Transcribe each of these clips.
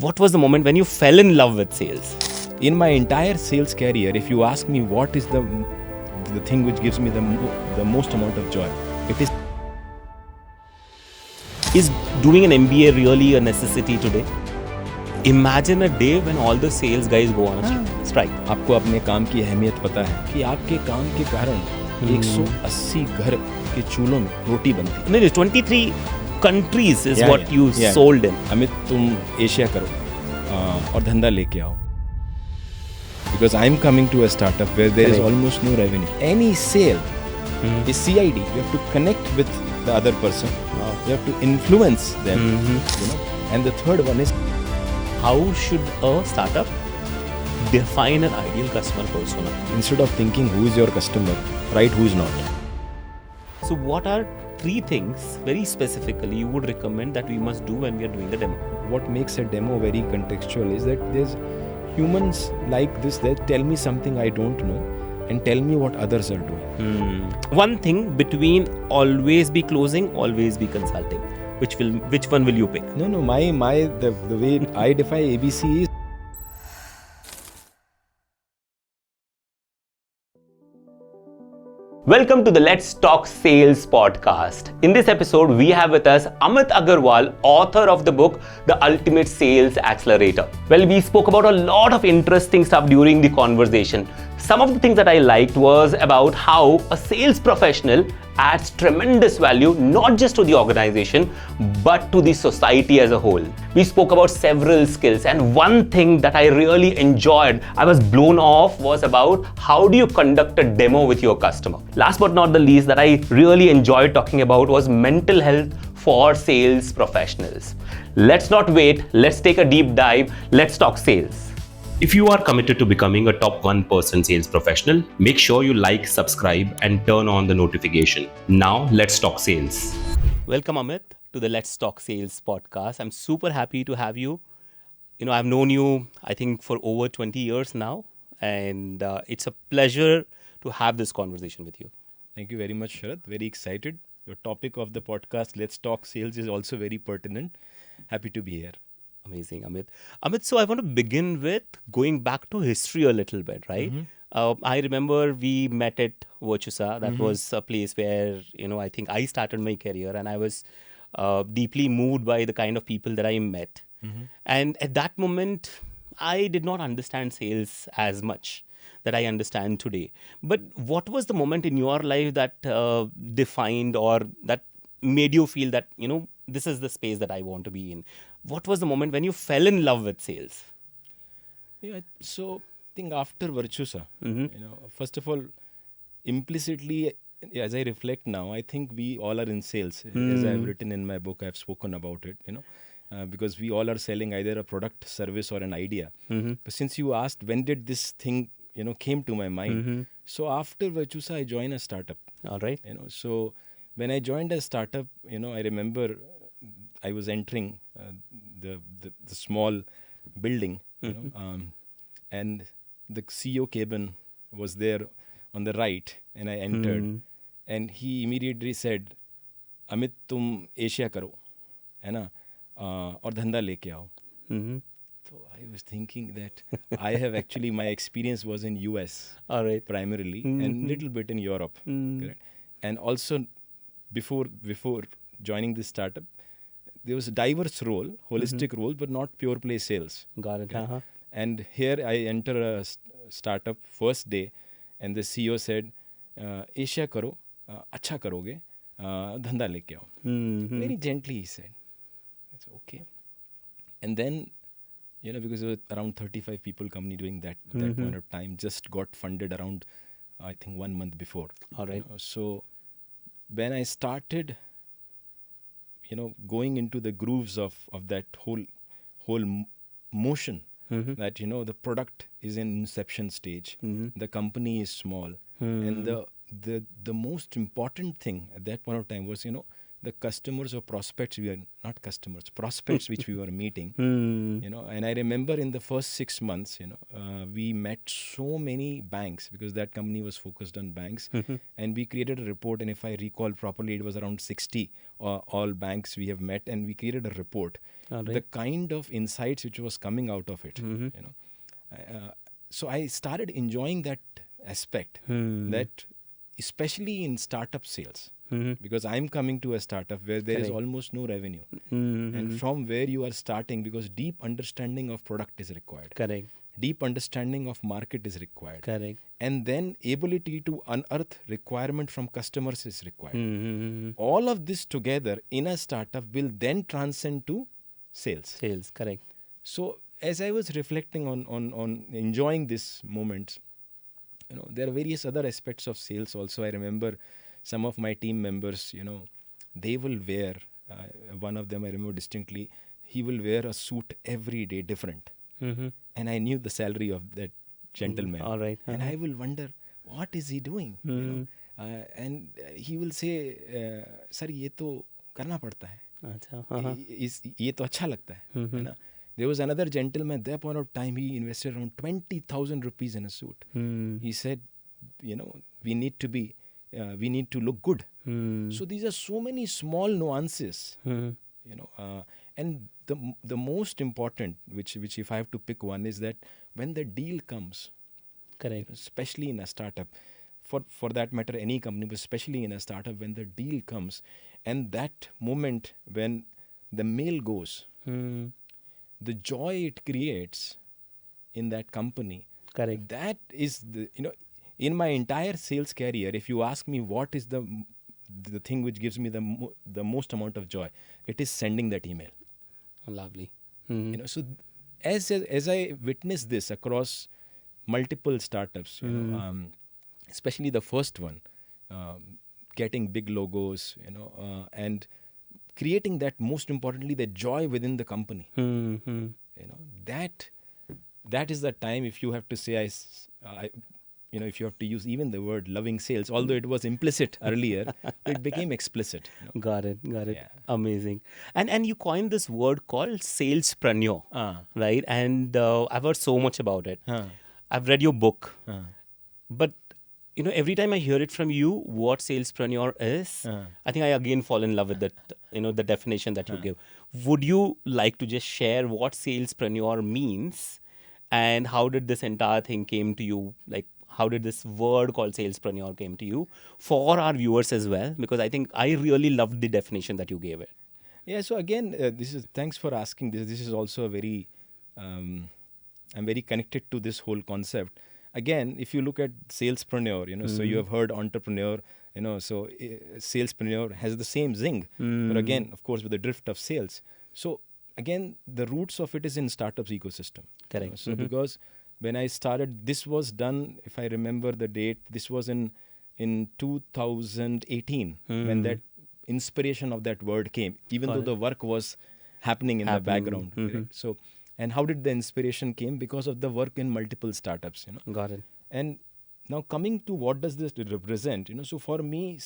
what was the moment when you fell in love with sales? In my entire sales career, if you ask me what is the thing which gives me the most amount of joy, it Is doing an MBA really a necessity today? Imagine a day when all the sales guys go on a strike. आपको अपने काम की अहमियत पता है कि आपके काम के कारण 180 घर के चूल्हों में रोटी बनती है. No, 23 countries is what you sold in. Amit, तुम एशिया करो और धंधा लेके आओ. Because I'm coming to a startup where there is almost no revenue. Any sale is CID. You have to connect with the other person. You have to influence them. And the third one is, how should a startup define an ideal customer persona? Instead of thinking who is your customer, write who is not. So what are 3 things very specifically you would recommend that we must do when we are doing the demo? What makes a demo very contextual is that there's humans like this that tell me something I don't know and tell me what others are doing. One thing between always be closing, always be consulting. Which one will you pick? No, the way I define ABC is, welcome to the Let's Talk Sales podcast. In this episode, we have with us Amit Agarwal, author of the book, The Ultimate Sales Accelerator. Well, we spoke about a lot of interesting stuff during the conversation. Some of the things that I liked was about how a sales professional adds tremendous value, not just to the organization, but to the society as a whole. We spoke about several skills, and one thing that I really enjoyed, I was blown off, was about how do you conduct a demo with your customer. Last but not the least, that I really enjoyed talking about was mental health for sales professionals. Let's not wait, let's take a deep dive, let's talk sales. If you are committed to becoming a top 1% sales professional, make sure you like, subscribe, and turn on the notification. Now, let's talk sales. Welcome, Amit, to the Let's Talk Sales podcast. I'm super happy to have you. I've known you, I think, for over 20 years now, and it's a pleasure to have this conversation with you. Thank you very much, Sharat. Very excited. Your topic of the podcast, Let's Talk Sales, is also very pertinent. Happy to be here. Amazing, Amit. Amit, so I want to begin with going back to history a little bit, right? I remember we met at Virtusa. That was a place where, I think I started my career, and I was deeply moved by the kind of people that I met. And at that moment, I did not understand sales as much that I understand today. But what was the moment in your life that defined or that made you feel that, this is the space that I want to be in? What was the moment when you fell in love with sales? Yeah, so I think after Virtusa, first of all, implicitly, as I reflect now, I think we all are in sales. As I've written in my book, I've spoken about it, because we all are selling either a product, service, or an idea. But since you asked, when did this thing, came to my mind? So after Virtusa, I joined a startup. All right. So when I joined a startup, I remember I was entering the small building, and the CEO cabin was there on the right, and I entered, and he immediately said, "Amit, tum Asia karo, है ना, और धंधा लेके आओ." So I was thinking that I have actually, my experience was in US, all right, primarily, and little bit in Europe, correct? And also before joining this startup, there was a diverse role, holistic role, but not pure play sales. Got it. Okay? And here I enter a startup first day, and the CEO said, "Asia karo, acha karoge, dhanda leke aao." Very gently he said. It's okay. And then, because there were around 35 people company doing that point of time, just got funded around, I think, 1 month before. All right. So when I started, going into the grooves of that whole motion, that, the product is in inception stage, the company is small, and the most important thing at that point of time was, the customers or prospects prospects which we were meeting, and I remember in the first 6 months, we met so many banks because that company was focused on banks, and we created a report, and if I recall properly, it was around 60 all banks we have met, and we created a report. The kind of insights which was coming out of it, so I started enjoying that aspect, that especially in startup sales, because I'm coming to a startup where there is almost no revenue, and from where you are starting, because deep understanding of product is required, deep understanding of market is required, and then ability to unearth requirement from customers is required. All of this together in a startup will then transcend to sales. So as I was reflecting on enjoying this moment, there are various other aspects of sales also. I remember some of my team members, they will wear, one of them I remember distinctly, he will wear a suit every day different. And I knew the salary of that gentleman. And I will wonder, what is he doing? And he will say, sir, ye to karna padta hai. Ye to acha lagta hai. There was another gentleman, at that point of time, he invested around 20,000 rupees in a suit. He said, we need to look good. So these are so many small nuances, and the most important, which if I have to pick one, is that when the deal comes, especially in a startup, for that matter, any company, but especially in a startup, when the deal comes, and that moment when the mail goes, the joy it creates in that company, that is in my entire sales career, if you ask me what is the thing which gives me the most amount of joy, it is sending that email. Lovely. So as I witness this across multiple startups, especially the first one, getting big logos, and creating that, most importantly, the joy within the company. That is the time, if you have to say, if you have to use even the word loving sales, although it was implicit earlier, it became explicit. Got it. Yeah. Amazing. And you coined this word called salespreneur, right? And I've heard so much about it. I've read your book, but every time I hear it from you, what salespreneur is, I think I again fall in love with that, the definition that you give. Would you like to just share what salespreneur means, and how did this entire thing came to you? Like, how did this word called salespreneur came to you for our viewers as well? Because I think I really loved the definition that you gave it. Yeah. So again, thanks for asking this. This is also a very, I'm very connected to this whole concept. Again, if you look at salespreneur, so you have heard entrepreneur, so salespreneur has the same zing, but again, of course, with the drift of sales. So again, the roots of it is in startups ecosystem. So because when I started, this was done, if I remember the date, this was in 2018 when that inspiration of that word came, even though the work was happening in the background. Right? So, and how did the inspiration came? Because of the work in multiple startups. Got it. And now coming to what does this represent? So for me,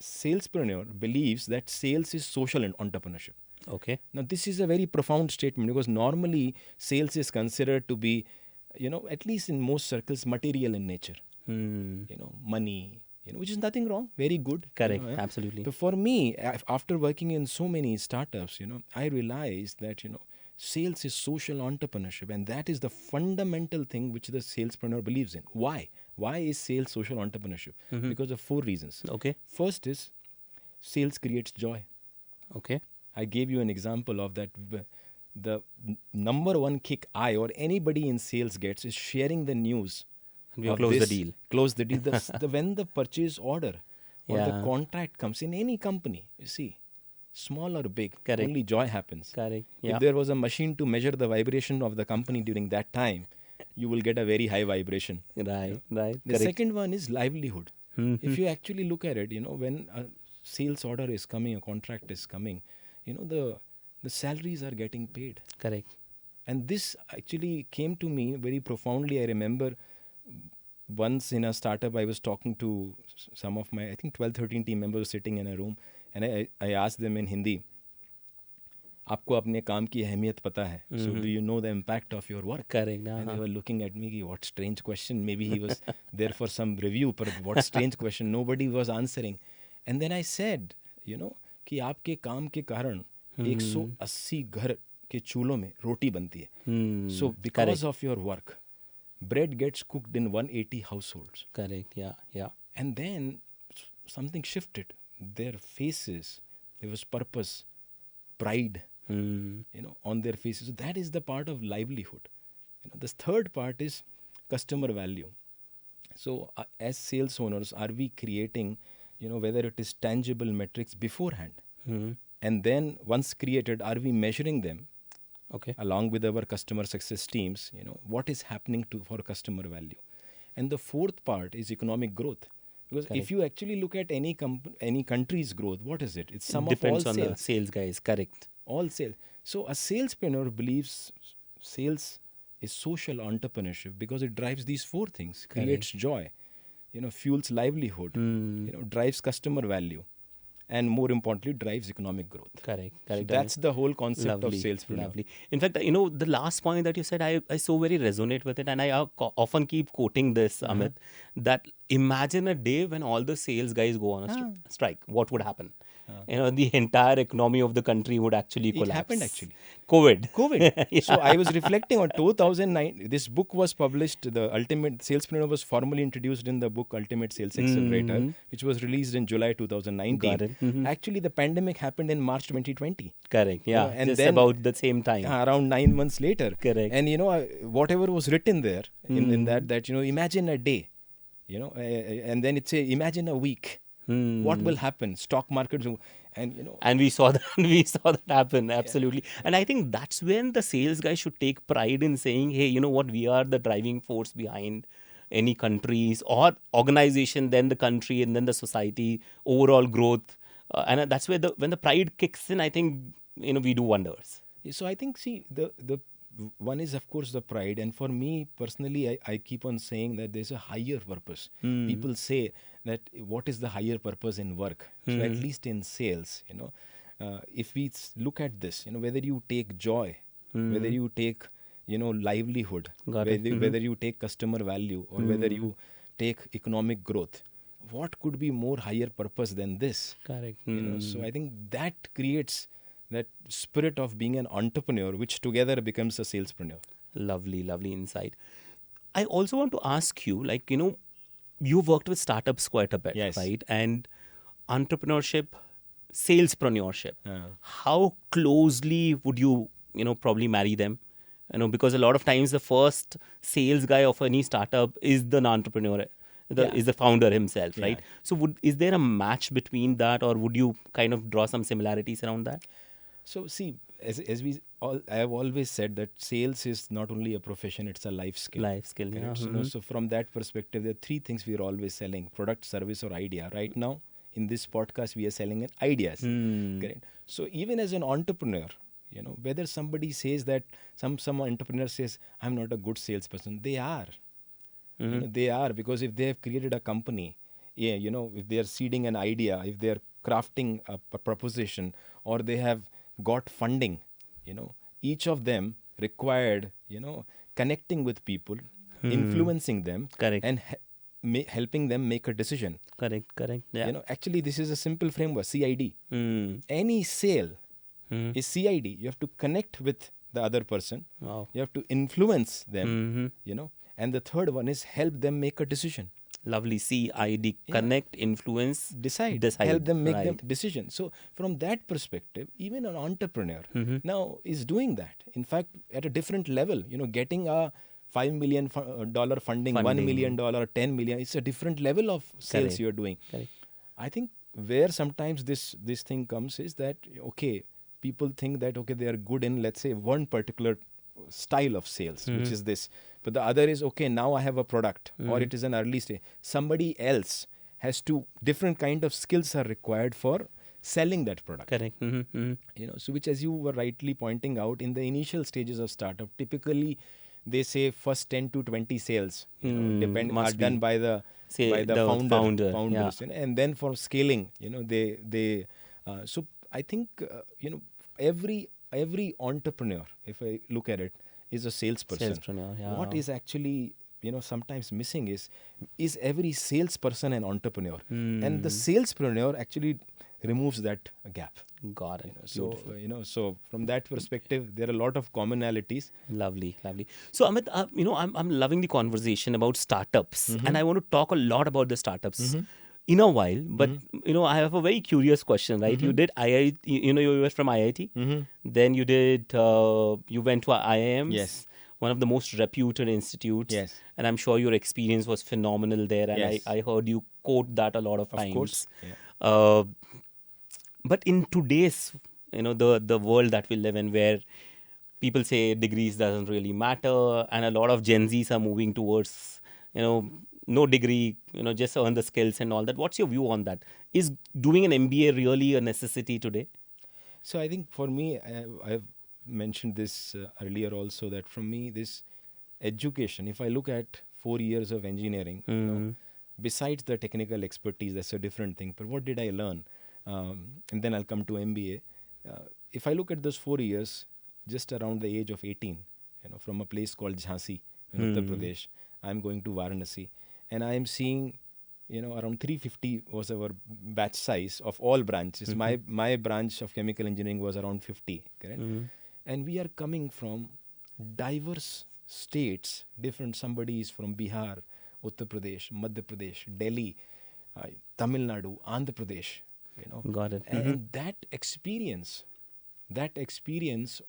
salespreneur believes that sales is social entrepreneurship. Okay. Now this is a very profound statement, because normally sales is considered to be, at least in most circles, material in nature. Money, which is nothing wrong, very good. Correct. Absolutely. But for me, after working in so many startups, I realized that, sales is social entrepreneurship, and that is the fundamental thing which the salespreneur believes in. Why? Why is sales social entrepreneurship? Because of 4 reasons. Okay. First is, sales creates joy. Okay. I gave you an example of that. The number one kick I or anybody in sales gets is sharing the news. And we close the deal. Close the deal. When the purchase order or the contract comes in any company, you see, small or big, only joy happens. Correct. Yeah. If there was a machine to measure the vibration of the company during that time, you will get a very high vibration. Right. The second one is livelihood. If you actually look at it, when a sales order is coming, a contract is coming, the salaries are getting paid. Correct. And this actually came to me very profoundly. I remember once in a startup, I was talking to some of my, I think 12, 13 team members sitting in a room. and I asked them in Hindi, आपको अपने काम की अहमियत पता है? So do you know the impact of your work? Correct. And they were looking at me, what strange question. Maybe he was there for some review, but what strange question. Nobody was answering. And then I said, कि आपके काम के कारण 180 घर के चूल्हों में रोटी बनती है. So because of your work, bread gets cooked in 180 households. Correct. Yeah. And then something shifted. Their faces, there was purpose, pride, on their faces. So that is the part of livelihood. The third part is customer value. So as sales owners, are we creating, whether it is tangible metrics beforehand? And then once created, are we measuring them? Okay. Along with our customer success teams, what is happening for customer value? And the fourth part is economic growth. Because if you actually look at any country's growth, what is it? It's sum of all sales. Depends on the sales guys, correct. All sales. So a salespreneur believes sales is social entrepreneurship because it drives these four things. Creates joy, fuels livelihood, drives customer value, and more importantly, drives economic growth. Correct. So that's the whole concept of salespreneur. Lovely. In fact, the last point that you said, I so very resonate with it, and I often keep quoting this, Amit, that imagine a day when all the sales guys go on a strike. What would happen? The entire economy of the country would actually collapse. It happened actually. COVID. Yeah. So I was reflecting on 2009. This book was published. The Ultimate Salespreneur was formally introduced in the book Ultimate Sales Accelerator, which was released in July 2019. Got it. Actually, the pandemic happened in March 2020. Correct. Yeah. And just then, about the same time. Around 9 months later. Correct. And whatever was written there in that imagine a day, and then it say imagine a week. What will happen? Stock markets, and we saw that. We saw that happen absolutely. And I think that's when the sales guy should take pride in saying, "Hey, you know what? We are the driving force behind any countries or organization, then the country, and then the society overall growth." And that's where when the pride kicks in, I think we do wonders. So I think the one is of course the pride, and for me personally, I keep on saying that there's a higher purpose. People say that what is the higher purpose in work? So at least in sales, if we look at this, whether you take joy, whether you take livelihood, whether you take customer value, or whether you take economic growth, what could be more higher purpose than this? Correct. So I think that creates that spirit of being an entrepreneur, which together becomes a salespreneur. Lovely insight. I also want to ask you, you've worked with startups quite a bit, yes, right? And entrepreneurship, salespreneurship, how closely would you, probably marry them? Because a lot of times the first sales guy of any startup is the entrepreneur, is the founder himself, right? So is there a match between that, or would you kind of draw some similarities around that? So see, I have always said that sales is not only a profession, it's a life skill. Yeah. So from that perspective, there are three things we are always selling: product, service, or idea. Right now, in this podcast, we are selling ideas. Correct? So even as an entrepreneur, whether somebody says that, some entrepreneur says, I'm not a good salesperson, they are. They are, because if they have created a company, if they are seeding an idea, if they are crafting a proposition, or they have got funding, each of them required, connecting with people, influencing them, correct, and helping them make a decision. Correct. Yeah. Actually, this is a simple framework, CID. Any sale is CID. You have to connect with the other person. Wow. You have to influence them, and the third one is help them make a decision. Lovely. CID, connect, influence, decide. Help them make them decision. So from that perspective, even an entrepreneur now is doing that. In fact, at a different level, getting a $5 million funding, $1 million, $10 million, it's a different level of sales. Correct. You're doing. Correct. I think where sometimes this thing comes is that, people think that, they are good in, let's say, one particular style of sales, which is this. But the other is, now I have a product, or it is an early stage. Somebody else has to, different kind of skills are required for selling that product. Correct. So which, as you were rightly pointing out, in the initial stages of startup, typically they say first 10 to 20 sales are done by the founders. Yeah. And then for scaling, they So I think every entrepreneur, if I look at it, is a salesperson. Salespreneur, yeah. What is actually sometimes missing is every salesperson an entrepreneur, and the salespreneur actually removes that gap. Got it. So so from that perspective, there are a lot of commonalities. Lovely. So Amit, I'm loving the conversation about startups, and I want to talk a lot about the startups in a while. But I have a very curious question, right? You did IIT, you were from IIT, then you did you went to IIMs. Yes. One of the most reputed institutes. Yes. And I'm sure your experience was phenomenal there. And Yes. I heard you quote that a lot of times. Of course. Yeah. But in today's, the world that we live in, where people say degrees doesn't really matter, and a lot of Gen Zs are moving towards, no degree, just earn the skills and all that. What's your view on that? Is doing an MBA really a necessity today? So I think for me, I've mentioned this earlier also, that for me, this education, if I look at 4 years of engineering, besides the technical expertise, that's a different thing. But what did I learn? And then I'll come to MBA. If I look at those 4 years, just around the age of 18, from a place called Jhansi in Uttar Pradesh, I'm going to Varanasi, and I am seeing, around 350 was our batch size of all branches. My branch of chemical engineering was around 50, correct? And we are coming from diverse states, different. Somebody is from Bihar, Uttar Pradesh, Madhya Pradesh, Delhi, Tamil Nadu, Andhra Pradesh. Got it. And that experience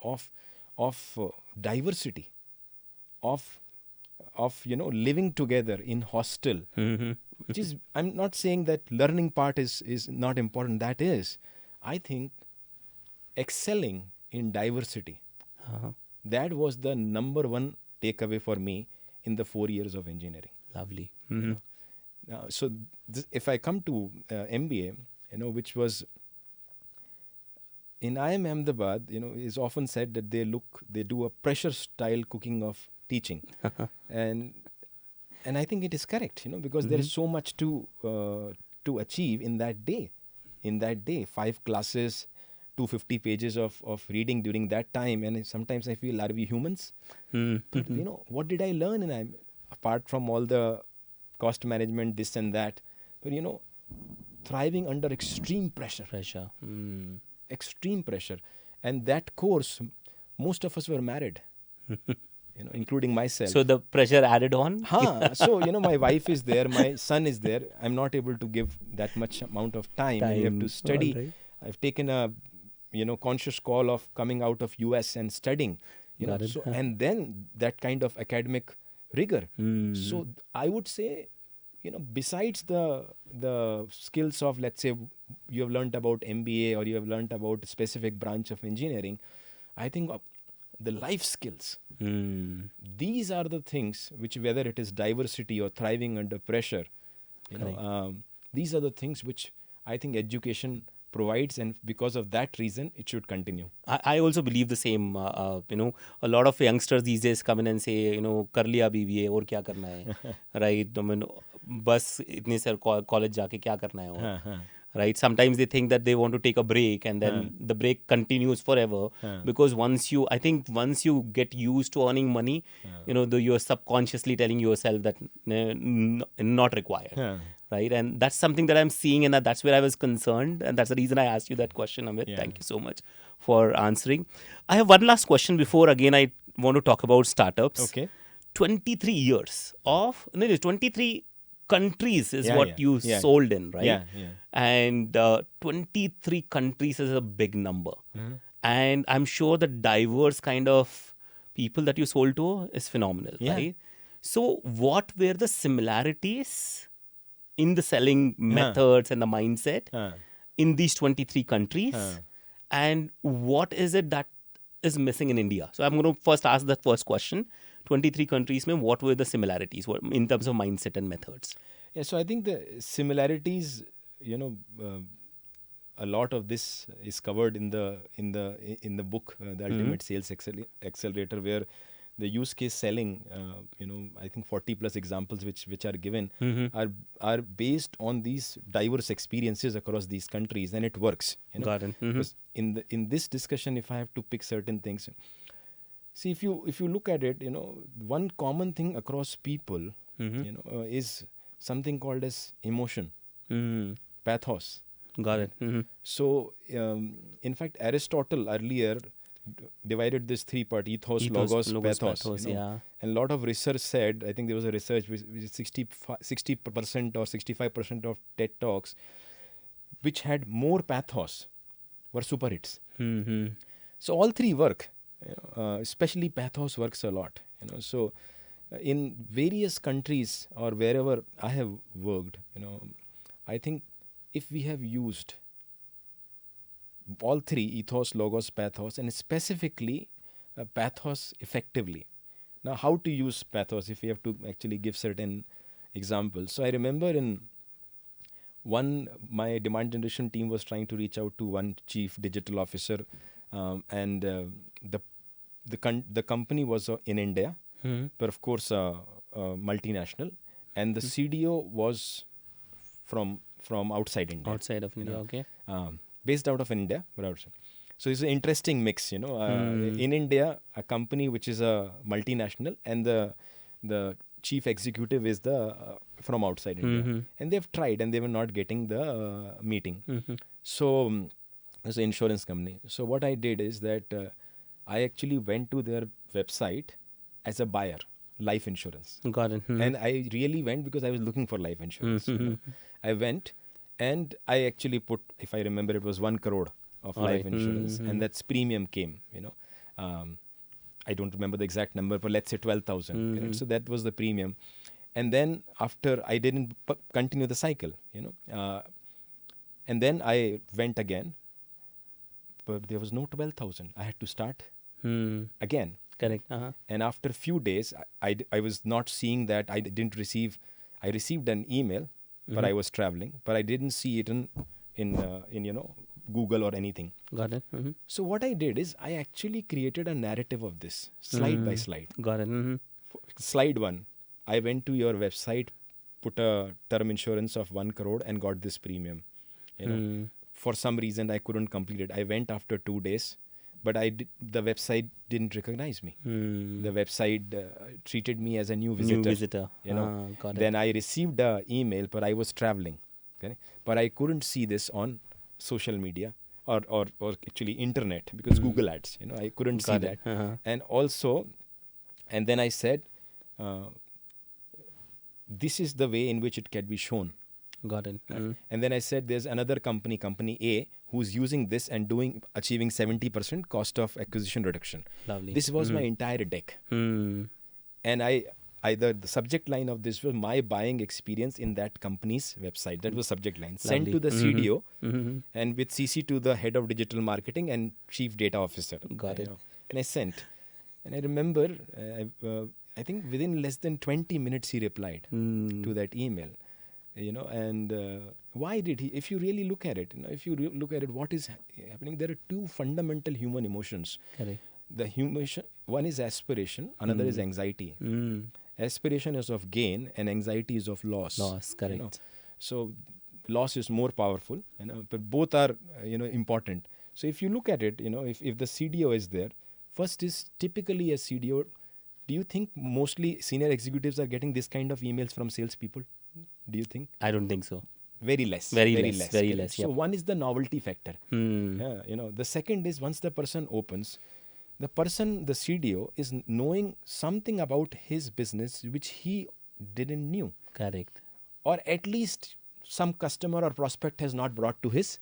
of diversity, of living together in hostel, which is, I'm not saying that learning part is not important. That is, I think, excelling in diversity. That was the number one takeaway for me in the 4 years of engineering. Lovely. So if I come to MBA, which was in IIM Ahmedabad, is often said that they do a pressure style cooking of teaching, and I think it is correct, because there is so much to achieve in that day. 5 classes, 250 pages of reading during that time, and sometimes I feel, are we humans? But what did I learn? And I'm, apart from all the cost management, this and that, but thriving under extreme pressure. Extreme pressure. And that course, most of us were married, including myself. So the pressure added on? So, my wife is there, my son is there. I'm not able to give that much amount of time. And you have to study. Right. I've taken a, conscious call of coming out of US and studying, so, and then that kind of academic rigor. So I would say, besides the skills of, let's say, you have learned about MBA or you have learned about a specific branch of engineering, I think the life skills, these are the things which, whether it is diversity or thriving under pressure, these are the things which I think education provides, and because of that reason, it should continue. I also believe the same. A lot of youngsters these days come in and say, कर लिया BBA और क्या करना है, right? बस इतने सारे college जाके क्या करना है और, right? Sometimes they think that they want to take a break, and then the break continues forever, because once you get used to earning money, you're subconsciously telling yourself that not required. Right, and that's something that I'm seeing, and that's where I was concerned, and that's the reason I asked you that question, Amit. Thank you so much for answering. I have one last question before, again, I want to talk about startups. Okay. 23 years of 23 countries is what you sold in, right? And 23 countries is a big number. And I'm sure the diverse kind of people that you sold to is phenomenal, right? So what were the similarities in the selling methods and the mindset in these 23 countries? And what is it that is missing in India? So I'm going to first ask that first question. 23 countries, mein, what were the similarities in terms of mindset and methods? Yeah, so I think the similarities, a lot of this is covered in the book, The Ultimate Sales Accelerator, where the use case selling, I think 40 plus examples which are given are based on these diverse experiences across these countries, and it works. Got it. Because in this discussion, if I have to pick certain things, see, if you look at it, one common thing across people, is something called as emotion, pathos. Got it. So, in fact, Aristotle earlier divided this three-part: ethos, logos, pathos. Yeah. And a lot of research said, I think there was a research which 60% or 65% of TED Talks which had more pathos were super hits. So all three work. Especially pathos works a lot. So in various countries or wherever I have worked, I think if we have used all three, ethos, logos, pathos, and specifically pathos effectively. Now, how to use pathos if we have to actually give certain examples. So I remember my demand generation team was trying to reach out to one chief digital officer, and the company was in India, but of course multinational, and the CDO was from outside India. Outside of India, okay. Based out of India, but outside. So it's an interesting mix, In India, a company which is a multinational, and the chief executive is from outside India, and they've tried and they were not getting the meeting. So it's an insurance company. So what I did is that I actually went to their website as a buyer, life insurance. Got it. And I really went because I was looking for life insurance. I went and I actually put, if I remember, it was 1 crore of life insurance, and that's premium came. I don't remember the exact number, but let's say 12,000. Right? So that was the premium. And then after, I didn't continue the cycle. And then I went again, but there was no 12,000. I had to start again. Correct. And after a few days, I was not seeing that. I received an email, but I was traveling, but I didn't see it in Google or anything. Got it. So what I did is I actually created a narrative of this, slide by slide. Got it. Slide 1, I went to your website, put a term insurance of 1 crore and got this premium. For some reason, I couldn't complete it. I went after 2 days, but the website didn't recognize me. The website treated me as a new visitor. Got it. Then I received an email, but I was traveling. Okay? But I couldn't see this on social media or actually internet because Google ads. I couldn't see that. And also, and then I said, this is the way in which it can be shown. Got it. And then I said, there's another company A, who's using this and achieving 70% cost of acquisition reduction. Lovely. This was my entire deck. And the subject line of this was my buying experience in that company's website. That was subject line. Sent to the CDO and with CC to the head of digital marketing and chief data officer. Got it. And I sent. And I remember, I think within less than 20 minutes he replied to that email. And why did he? If you really look at it, look at it, what is happening? There are two fundamental human emotions. Correct. The emotion, one is aspiration, another is anxiety. Aspiration is of gain, and anxiety is of loss. Loss, correct. So loss is more powerful, but both are important. So if you look at it, if the CDO is there, first is typically a CDO. Do you think mostly senior executives are getting this kind of emails from salespeople? Do you think? I don't think so. Very less. Very less. So one is the novelty factor. The second is once the person opens, the CDO is knowing something about his business which he didn't knew. Correct. Or at least some customer or prospect has not brought to his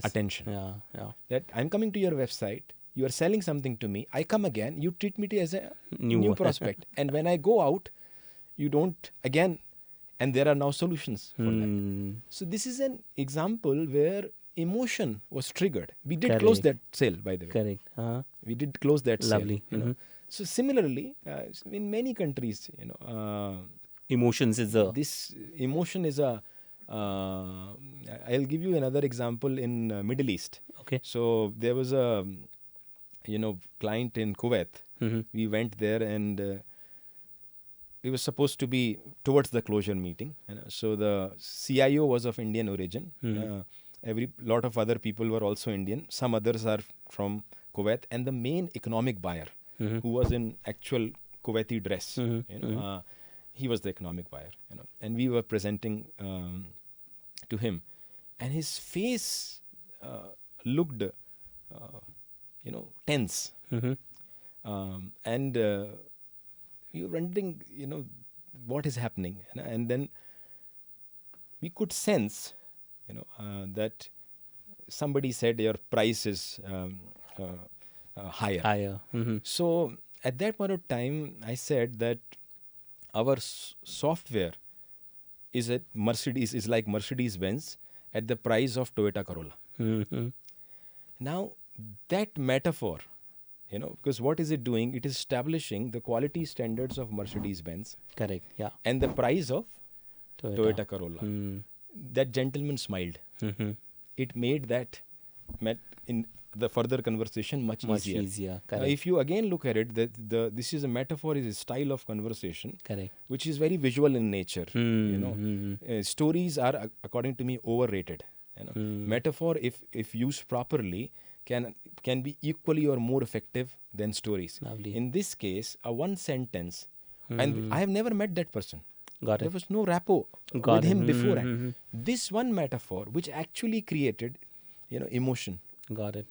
attention. Yeah. That I'm coming to your website, you are selling something to me, I come again, you treat me as a new prospect. And when I go out, you don't again, and there are now solutions for that. So this is an example where emotion was triggered. We did close that sale, by the way. Correct. We did close that Lovely. sale. So similarly, in many countries, emotions is this emotion is a. I'll give you another example in Middle East. Okay. So there was a client in Kuwait We went there and it was supposed to be towards the closure meeting. So the CIO was of Indian origin. Every lot of other people were also Indian. Some others are from Kuwait, and the main economic buyer, who was in actual Kuwaiti dress, he was the economic buyer. And we were presenting to him, and his face looked, tense, and you're wondering, what is happening, and then we could sense, that somebody said your price is higher. So at that point of time, I said that our software is like Mercedes-Benz at the price of Toyota Corolla. Now that metaphor, because what is it doing? It is establishing the quality standards of Mercedes-Benz. Correct. Yeah. And the price of Toyota Corolla. That gentleman smiled. It made that in the further conversation much easier. Now, if you again look at it, this is a metaphor, is a style of conversation. Correct. Which is very visual in nature. Stories are, according to me, overrated. Metaphor, if used properly, can be equally or more effective than stories. Lovely. In this case, a one sentence, and I have never met that person. Got it. There was no rapport with him beforehand. This one metaphor, which actually created, emotion. Got it.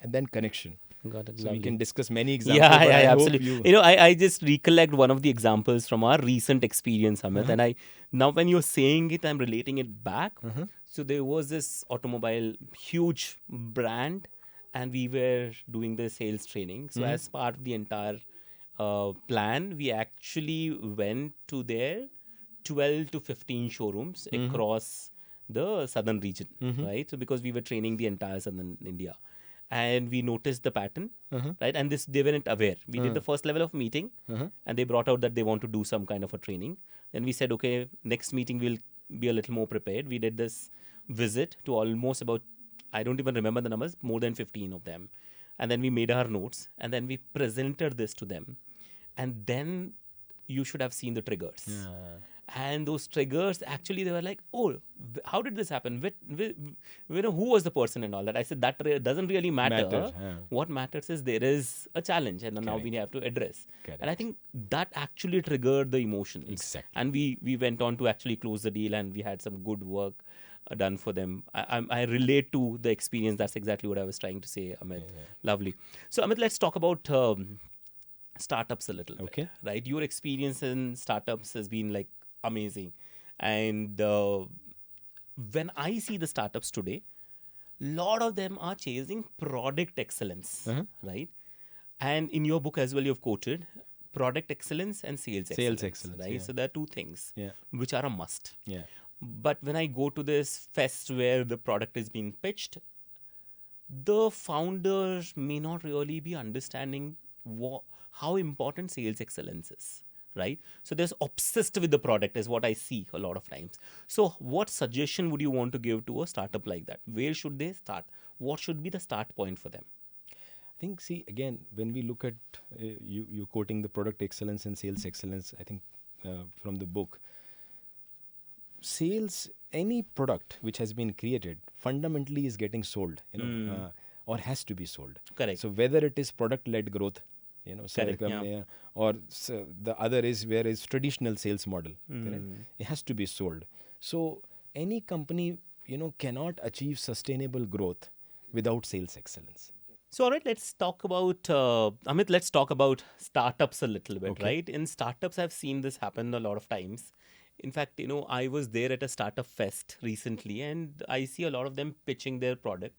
And then connection. Got it. So Lovely. we can discuss many examples. Yeah, absolutely. I just recollect one of the examples from our recent experience, Amit, and now when you're saying it, I'm relating it back. So there was this automobile, huge brand, and we were doing the sales training. So as part of the entire plan, we actually went to their 12 to 15 showrooms across the southern region, right? So because we were training the entire southern India. And we noticed the pattern, right? And they weren't aware. We did the first level of meeting, and they brought out that they want to do some kind of a training. Then we said, okay, next meeting we'll be a little more prepared. We did this visit to almost about, I don't even remember the numbers, more than 15 of them. And then we made our notes, and then we presented this to them. And then you should have seen the triggers. And those triggers, actually, they were like, oh, how did this happen? Who was the person and all that? I said, that doesn't really matter. What matters is there is a challenge, and now we have to address. Correct. And I think that actually triggered the emotions. Exactly. And we went on to actually close the deal, and we had some good work done for them. I relate to the experience. That's exactly what I was trying to say, Amit. Lovely. So, Amit, let's talk about startups a little bit. Right? Your experience in startups has been like amazing. And when I see the startups today, a lot of them are chasing product excellence, right? And in your book as well, you've quoted product excellence and sales excellence, right? Yeah. So there are two things which are a must. Yeah. But when I go to this fest where the product is being pitched, the founders may not really be understanding how important sales excellence is. Right? So there's obsessed with the product is what I see a lot of times. So what suggestion would you want to give to a startup like that? Where should they start? What should be the start point for them? I think, again, when we look at you quoting the product excellence and sales excellence, I think from the book, sales, any product which has been created fundamentally is getting sold, or has to be sold. Correct. So whether it is product-led growth, Correct, or the other is where is traditional sales model. It has to be sold. So any company, cannot achieve sustainable growth without sales excellence. So, all right, let's talk about, Amit, let's talk about startups a little bit, right? In startups, I've seen this happen a lot of times. In fact, I was there at a startup fest recently, and I see a lot of them pitching their product.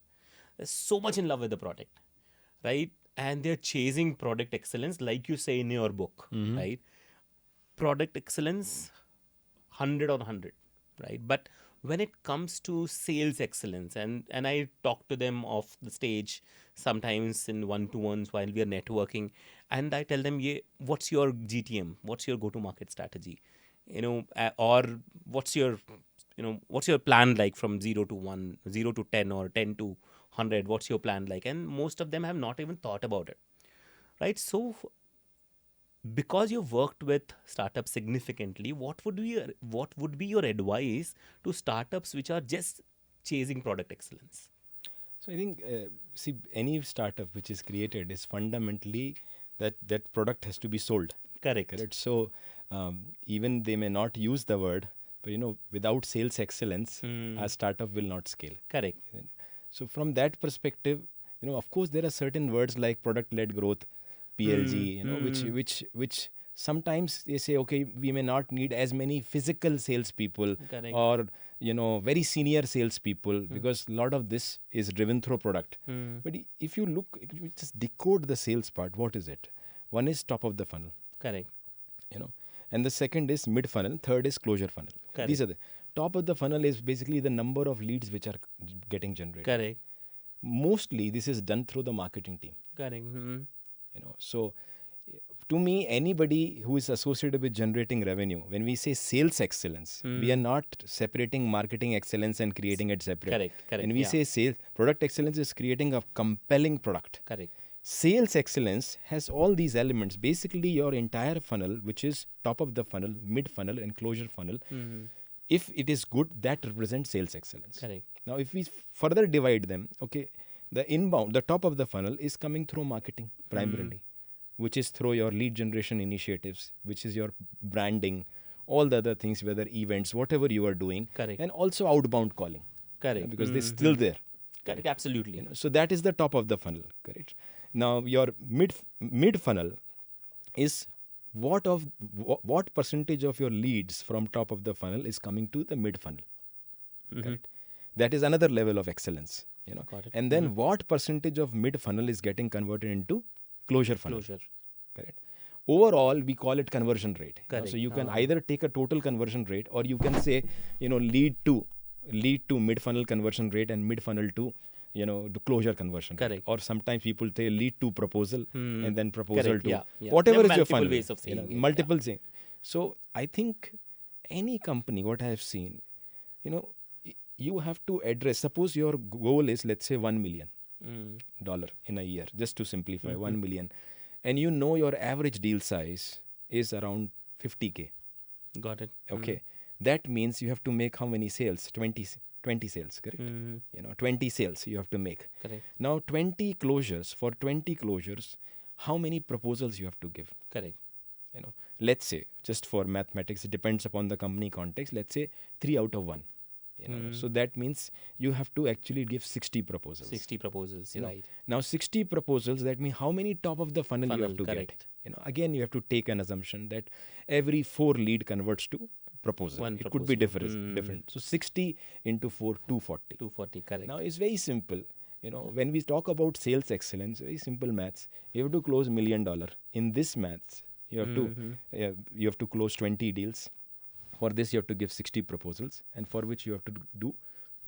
They're so much in love with the product, right? And they're chasing product excellence, like you say in your book, right? Product excellence, 100 on 100, right? But when it comes to sales excellence, and I talk to them off the stage sometimes in one-to-ones while we are networking, and I tell them, what's your GTM? What's your go-to-market strategy? Or what's your plan like from 0 to 1, 0 to 10, or 10 to 100? What's your plan like? And most of them have not even thought about it, right? So because you've worked with startups significantly, what would be your advice to startups which are just chasing product excellence? So I think, see, any startup which is created is fundamentally that product has to be sold. Correct. So even they may not use the word, but without sales excellence, a startup will not scale. Correct. So from that perspective, of course there are certain words like product-led growth, PLG, which sometimes they say, okay, we may not need as many physical salespeople Correct. or very senior salespeople because a lot of this is driven through product. But if you just decode the sales part, what is it? One is top of the funnel. Correct. And the second is mid funnel, third is closure funnel. Correct. These are the top of the funnel is basically the number of leads which are getting generated. Correct. Mostly this is done through the marketing team. Correct. So to me, anybody who is associated with generating revenue, when we say sales excellence, we are not separating marketing excellence and creating it separate. Correct. When we say sales, product excellence is creating a compelling product. Correct. Sales excellence has all these elements. Basically, your entire funnel, which is top of the funnel, mid funnel, and closure funnel, if it is good, that represents sales excellence. Correct. Now, if we further divide them, okay, the inbound, the top of the funnel is coming through marketing primarily, which is through your lead generation initiatives, which is your branding, all the other things, whether events, whatever you are doing, Correct. and also outbound calling. Correct. Because they're still there. Correct. Absolutely. So that is the top of the funnel, correct? Now your mid funnel is what percentage of your leads from top of the funnel is coming to the mid funnel, correct? That is another level of excellence, Got it. And then what percentage of mid funnel is getting converted into closure funnel, correct? Overall, we call it conversion rate. So you can either take a total conversion rate, or you can say, lead to mid funnel conversion rate and mid funnel to the closure conversion. Correct. Or sometimes people say lead to proposal and then proposal Correct. to Yeah. whatever There are is your funnel. multiple ways of saying it. Multiple things. So I think any company, what I have seen, you have to address, suppose your goal is, let's say, $1 million in a year, just to simplify, 1 million. And your average deal size is around 50K. Got it. Okay. That means you have to make how many sales? 20 sales, correct? 20 sales you have to make. Correct. Now, 20 closures. For 20 closures, how many proposals you have to give? Correct. Let's say, just for mathematics, it depends upon the company context. Let's say 3 out of 1. So that means you have to actually give 60 proposals. 60 proposals, right. Now, 60 proposals, that means how many top of the funnel you have to correct. get? Again, you have to take an assumption that every 4 lead converts to proposal. One It could be different. So 60 into 4, 240. 240, correct. Now, it's very simple. When we talk about sales excellence, very simple maths. You have to close $1 million. In this maths, you have to close 20 deals. For this, you have to give 60 proposals, and for which you have to do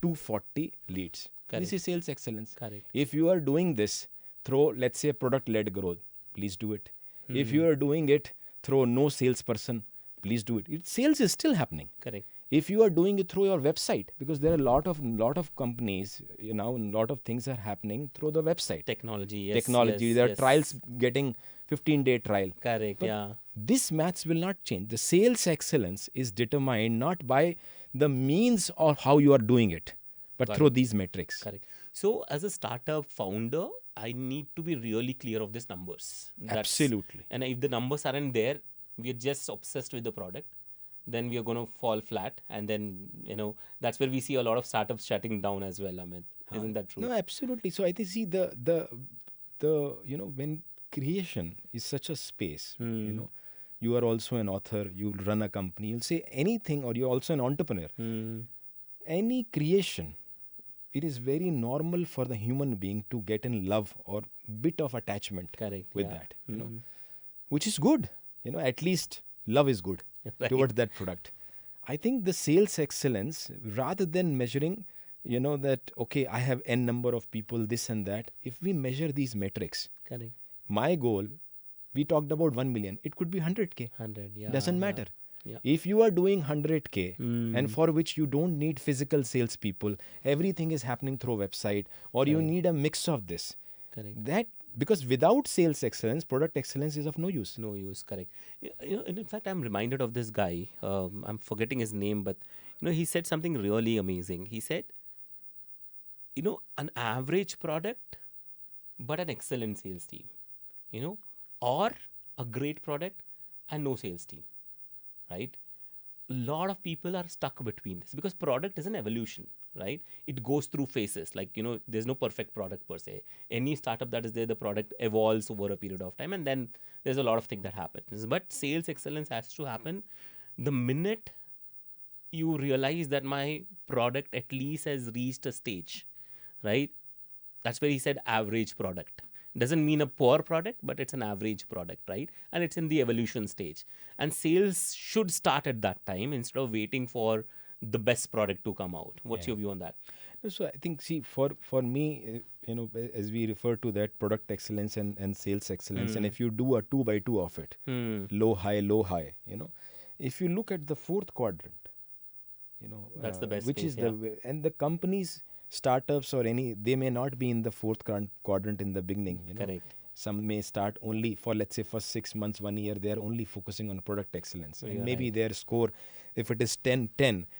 240 leads. Correct. This is sales excellence. Correct. If you are doing this through, let's say, product-led growth, please do it. If you are doing it through no salesperson, please do it. Sales is still happening. Correct. If you are doing it through your website, because there are a lot of companies, a lot of things are happening through the website. Technology, yes. There are trials getting 15-day trial. Correct, But this maths will not change. The sales excellence is determined not by the means or how you are doing it, but through these metrics. Correct. So as a startup founder, I need to be really clear of these numbers. Absolutely. And if the numbers aren't there, we are just obsessed with the product, then we are going to fall flat. And then, that's where we see a lot of startups shutting down as well, Amit. Isn't that true? No, absolutely. So I think, see, when creation is such a space, you are also an author, you run a company, you'll say anything, or you're also an entrepreneur. Any creation, it is very normal for the human being to get in love or bit of attachment with that, which is good. At least love is good towards that product. I think the sales excellence, rather than measuring, that, okay, I have N number of people, this and that, if we measure these metrics, Correct. My goal, we talked about 1 million, it could be 100K. 100, yeah. Doesn't matter. Yeah. If you are doing 100K and for which you don't need physical salespeople, everything is happening through website, or you need a mix of this. Correct. because without sales excellence, product excellence is of no use. No use, correct. And in fact, I'm reminded of this guy. I'm forgetting his name, but he said something really amazing. He said, an average product, but an excellent sales team. Or a great product and no sales team, right? A lot of people are stuck between this because product is an evolution, right? It goes through phases. Like, there's no perfect product per se. Any startup that is there, the product evolves over a period of time, and then there's a lot of things that happens. But sales excellence has to happen the minute you realize that my product at least has reached a stage, right? That's where he said average product. Doesn't mean a poor product, but it's an average product, right? And it's in the evolution stage. And sales should start at that time instead of waiting for the best product to come out. What's your view on that? So I think, see, for me, as we refer to that product excellence and sales excellence, and if you do a 2x2 of it, low, high, if you look at the fourth quadrant, that's the best which space, is and the companies, startups or they may not be in the fourth quadrant in the beginning. Correct. Some may start only for, let's say, first 6 months, 1 year, they are only focusing on product excellence. And maybe their score, if it is 10,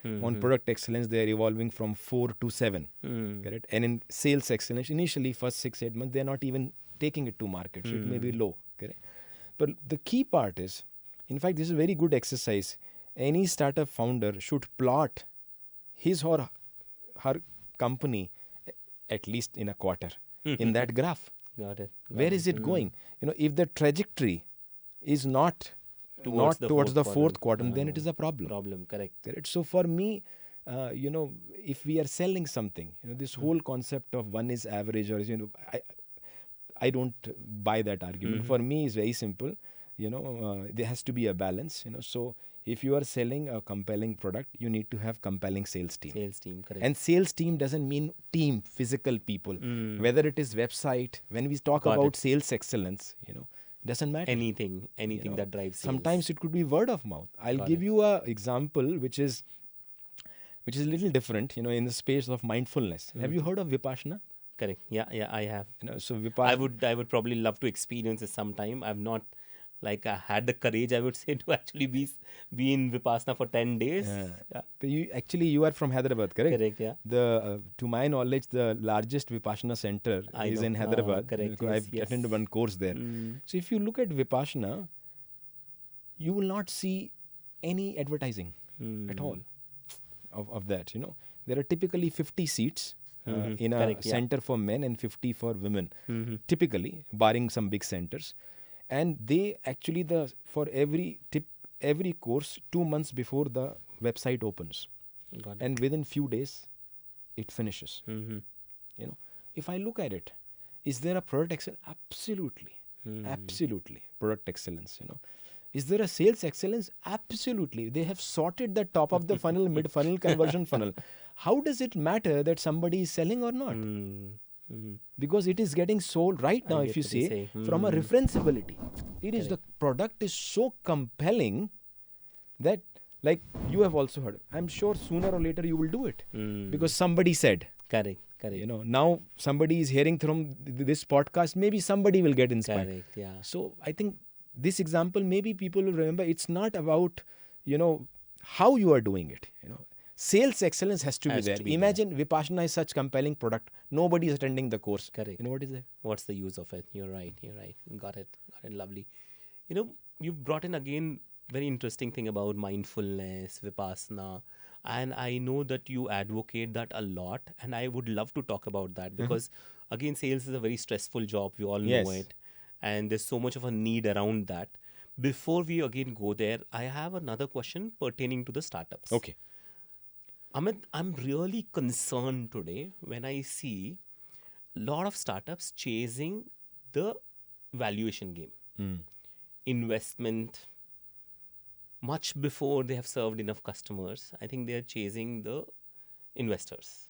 on product excellence, they are evolving from 4 to 7. Correct? And in sales excellence, initially, first 6-8 months, they are not even taking it to market. So it may be low. Correct? But the key part is, in fact, this is a very good exercise. Any startup founder should plot his or her company at least in a quarter in that graph. Got it. Where is it going? If the trajectory is not towards the fourth quadrant, then it is a problem. Correct. So for me, if we are selling something, this whole concept of one is average or I don't buy that argument. For me, it's very simple. There has to be a balance. So if you are selling a compelling product, you need to have compelling sales team. Correct. And sales team doesn't mean team, physical people. Whether it is website, when we talk about sales excellence, doesn't matter. Anything that drives sales. Sometimes it could be word of mouth. I'll give you a example which is a little different, in the space of mindfulness. Have you heard of Vipassana? Correct. Yeah, I have. So I would probably love to experience it sometime. I've not I had the courage, I would say, to actually be in Vipassana for 10 days. But you are from Hyderabad, correct? Correct, yeah. To my knowledge, the largest Vipassana center is in Hyderabad. Correct. I've attended one course there. So if you look at Vipassana, you will not see any advertising at all of that. There are typically 50 seats in a center for men and 50 for women, typically, barring some big centers. And they actually, for every course, 2 months before the website opens. And within few days, it finishes. If I look at it, is there a product excellence? Absolutely. Product excellence, Is there a sales excellence? Absolutely. They have sorted the top of the funnel, mid-funnel, conversion funnel. How does it matter that somebody is selling or not? Because it is getting sold right now, if you say, from a referenceability. The product is so compelling that, like you have also heard, I'm sure sooner or later you will do it. Because somebody said. Correct. Now somebody is hearing from this podcast, maybe somebody will get inspired. Correct, yeah. So I think this example, maybe people will remember, it's not about, how you are doing it, Sales excellence has to be there. Imagine Vipassana is such compelling product. Nobody is attending the course. Correct. What is it? What's the use of it? You're right. Got it. Lovely. You've brought in again very interesting thing about mindfulness, Vipassana. And I know that you advocate that a lot. And I would love to talk about that because, again, sales is a very stressful job. We all know it. And there's so much of a need around that. Before we again go there, I have another question pertaining to the startups. Okay. Amit, I'm really concerned today when I see a lot of startups chasing the valuation game. Investment, much before they have served enough customers. I think they are chasing the investors,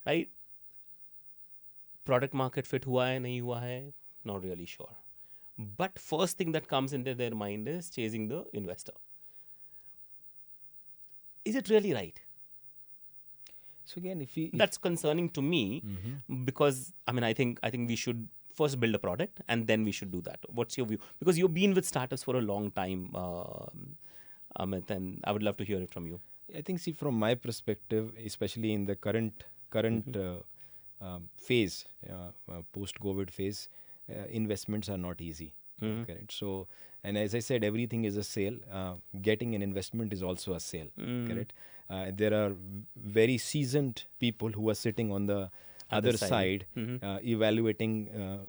right? Product market fit hua hai, nahi hua hai, not really sure. But first thing that comes into their mind is chasing the investor. Is it really right? So again, that's concerning to me because I think we should first build a product and then we should do that? What's your view? Because you've been with startups for a long time, Amit, and I would love to hear it from you. I think, see, from my perspective, especially in the current phase, post-COVID phase, investments are not easy. Correct. So, and as I said, everything is a sale. Getting an investment is also a sale. Correct. There are very seasoned people who are sitting on the other side, evaluating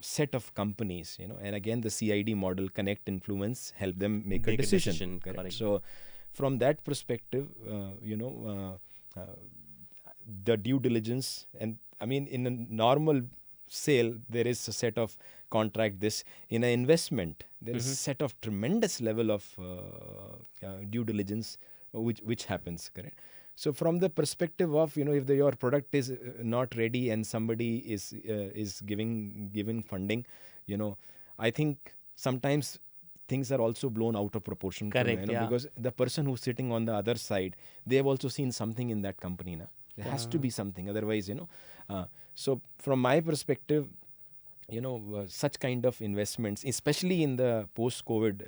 set of companies. And again, the CID model, connect, influence, help them make a decision. Correct. So, from that perspective, the due diligence, and I mean, in a normal sale, there is a set of contract. This in an investment, there is a set of tremendous level of due diligence which happens. Correct. So from the perspective of if your product is not ready and somebody is giving funding, I think sometimes things are also blown out of proportion. Correct. Because the person who's sitting on the other side, they have also seen something in that company. There has to be something, otherwise, so from my perspective, such kind of investments, especially in the post-COVID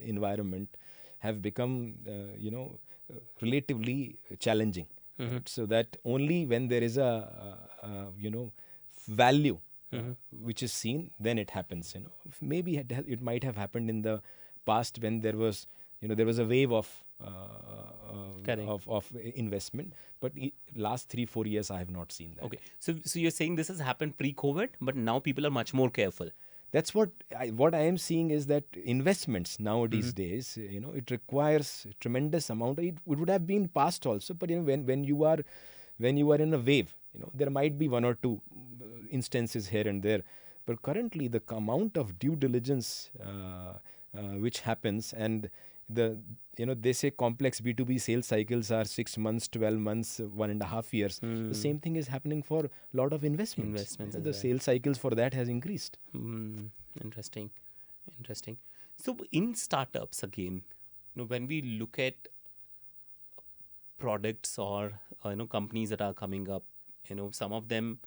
environment, have become, relatively challenging. Right? So that only when there is a value which is seen, then it happens. Maybe it might have happened in the past when there was a wave of investment, but last 3-4 years I have not seen that. Okay, so you're saying this has happened pre-COVID, but now people are much more careful. That's what I am seeing, is that investments nowadays days, it requires a tremendous amount. It would have been past also, but when you are in a wave, there might be one or two instances here and there, but currently the amount of due diligence which happens, and they say complex B2B sales cycles are 6 months, 12 months, 1.5 years. The same thing is happening for a lot of investments. The sales cycles for that has increased. Interesting. So in startups, again, when we look at products or companies that are coming up, some of them,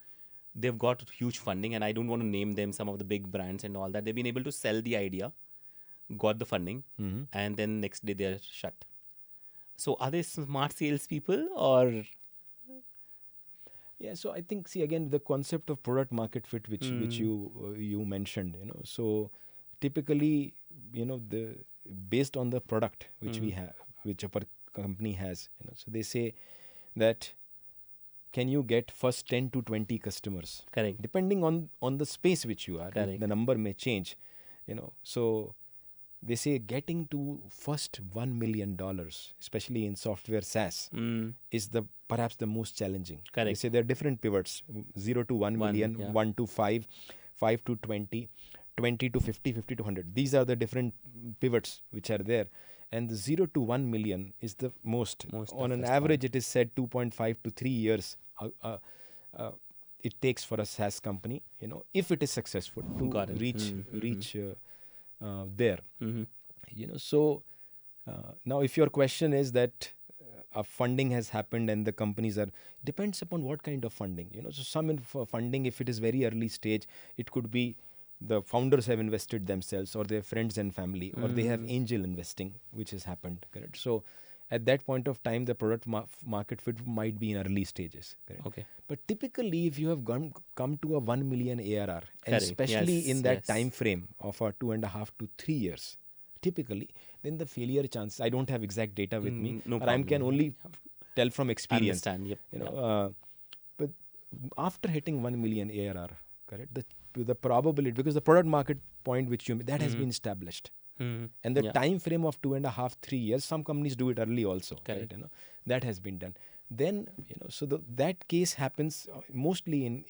they've got huge funding, and I don't want to name them, some of the big brands and all that. They've been able to sell the idea, got the funding, and then next day they're shut. So are they smart salespeople or? Yeah, so I think, see, again, the concept of product market fit, which you mentioned, so typically, based on the product which we have, which a company has, so they say that can you get first 10 to 20 customers? Correct. Depending on the space which you are, Correct. the number may change, so they say getting to first $1 million, especially in software SaaS, is perhaps the most challenging. Correct. They say there are different pivots: 0 to 1 million, 1 to 5, 5 to 20, 20 to 50, 50 to 100. These are the different pivots which are there. And the 0 to 1 million is the most on an average, it is said 2.5 to 3 years it takes for a SaaS company, if it is successful, to reach there. So now if your question is that funding has happened and the companies depends upon what kind of funding. So some funding, if it is very early stage, it could be the founders have invested themselves, or their friends and family, or they have angel investing, which has happened. Correct. So at that point of time, the product market fit might be in early stages. Correct? Okay. But typically, if you have come to a 1 million ARR, and especially in that time frame of 2.5 to 3 years, typically, then the failure chance, I don't have exact data with me, no but I can only tell from experience. Understand. Yep. But after hitting 1 million ARR, correct, the probability, because the product market point which that has been established. And the time frame of 2.5, 3 years, some companies do it early also. Correct. Right, that has been done. Then, so that case happens mostly in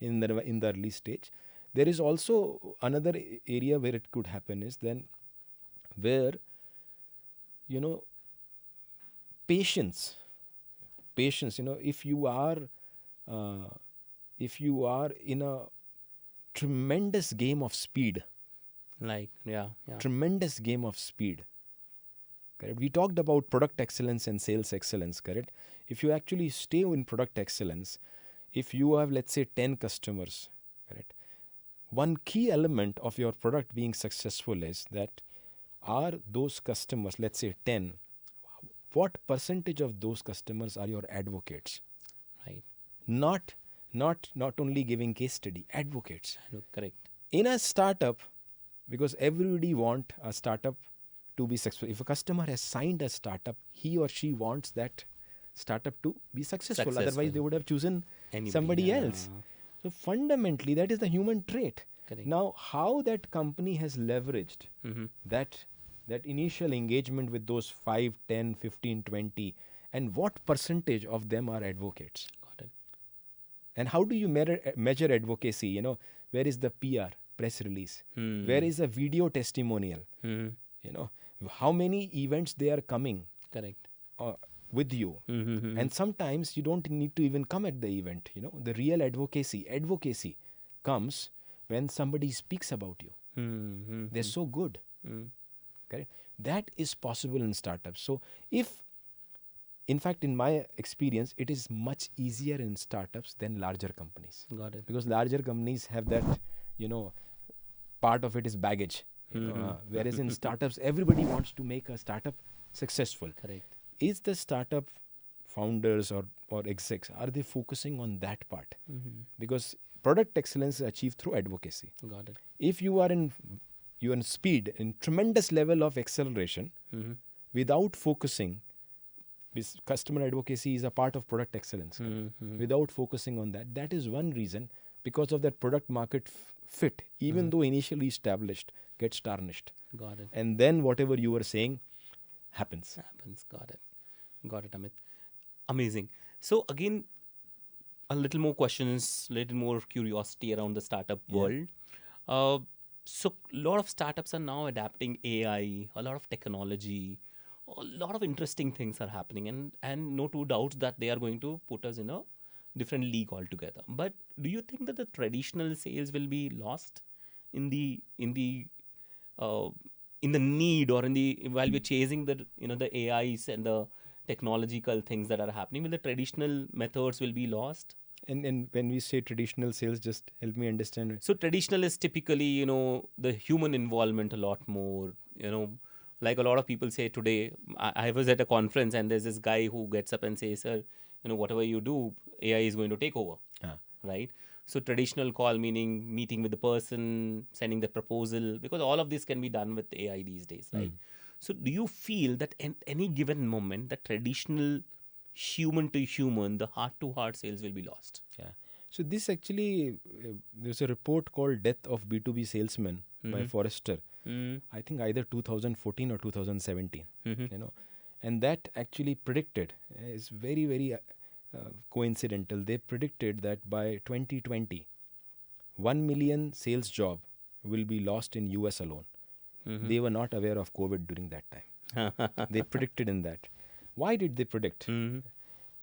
the early stage. There is also another area where it could happen is then where, patience, if you are in a tremendous game of speed, tremendous game of speed, correct? We talked about product excellence and sales excellence, correct? If you actually stay in product excellence, if you have, let's say, 10 customers, correct, one key element of your product being successful is that are those customers, let's say 10, what percentage of those customers are your advocates? Right. Not only giving case study, advocates. Correct. In a startup, because everybody want a startup to be successful. If a customer has signed a startup, he or she wants that startup to be successful. Otherwise, they would have chosen somebody else. So fundamentally, that is the human trait. Correct. Now, how that company has leveraged that initial engagement with those 5, 10, 15, 20, and what percentage of them are advocates? Got it. And how do you measure advocacy? You know, where is the PR, press release? Where is a video testimonial? You know, how many events they are coming? Correct. With you. And sometimes you don't need to even come at the event. You know, the real advocacy comes when somebody speaks about you. They're so good. Correct? That is possible in startups. So in fact, in my experience, it is much easier in startups than larger companies. Got it. Because larger companies have that, part of it is baggage. Whereas in startups, everybody wants to make a startup successful. Correct. Is the startup founders or execs, are they focusing on that part? Because product excellence is achieved through advocacy. Got it. If you are in speed, in tremendous level of acceleration, without focusing, this customer advocacy is a part of product excellence. Without focusing on that is one reason, because of that product market fit, even though initially established, gets tarnished. Got it. And then whatever you were saying happens. Got it, Amit. Amazing. So again, a little more questions, little more curiosity around the startup world. So a lot of startups are now adapting AI, a lot of technology, a lot of interesting things are happening, and no two doubts that they are going to put us in a different league altogether. But do you think that the traditional sales will be lost in the need, or while we're chasing the AIs and the technological things that are happening, will the traditional methods will be lost? And when we say traditional sales, just help me understand. So traditional is typically, the human involvement a lot more, like a lot of people say today. I was at a conference and there's this guy who gets up and says, sir, whatever you do, AI is going to take over, right? So traditional call, meaning meeting with the person, sending the proposal, because all of this can be done with AI these days, right? So do you feel that at any given moment, the traditional human to human, the heart to heart sales will be lost? Yeah. So this actually, there's a report called Death of B2B Salesmen by Forrester. I think either 2014 or 2017, and that actually predicted, is very, very coincidental. They predicted that by 2020, 1 million sales job will be lost in US alone. They were not aware of COVID during that time. They predicted in that. Why did they predict?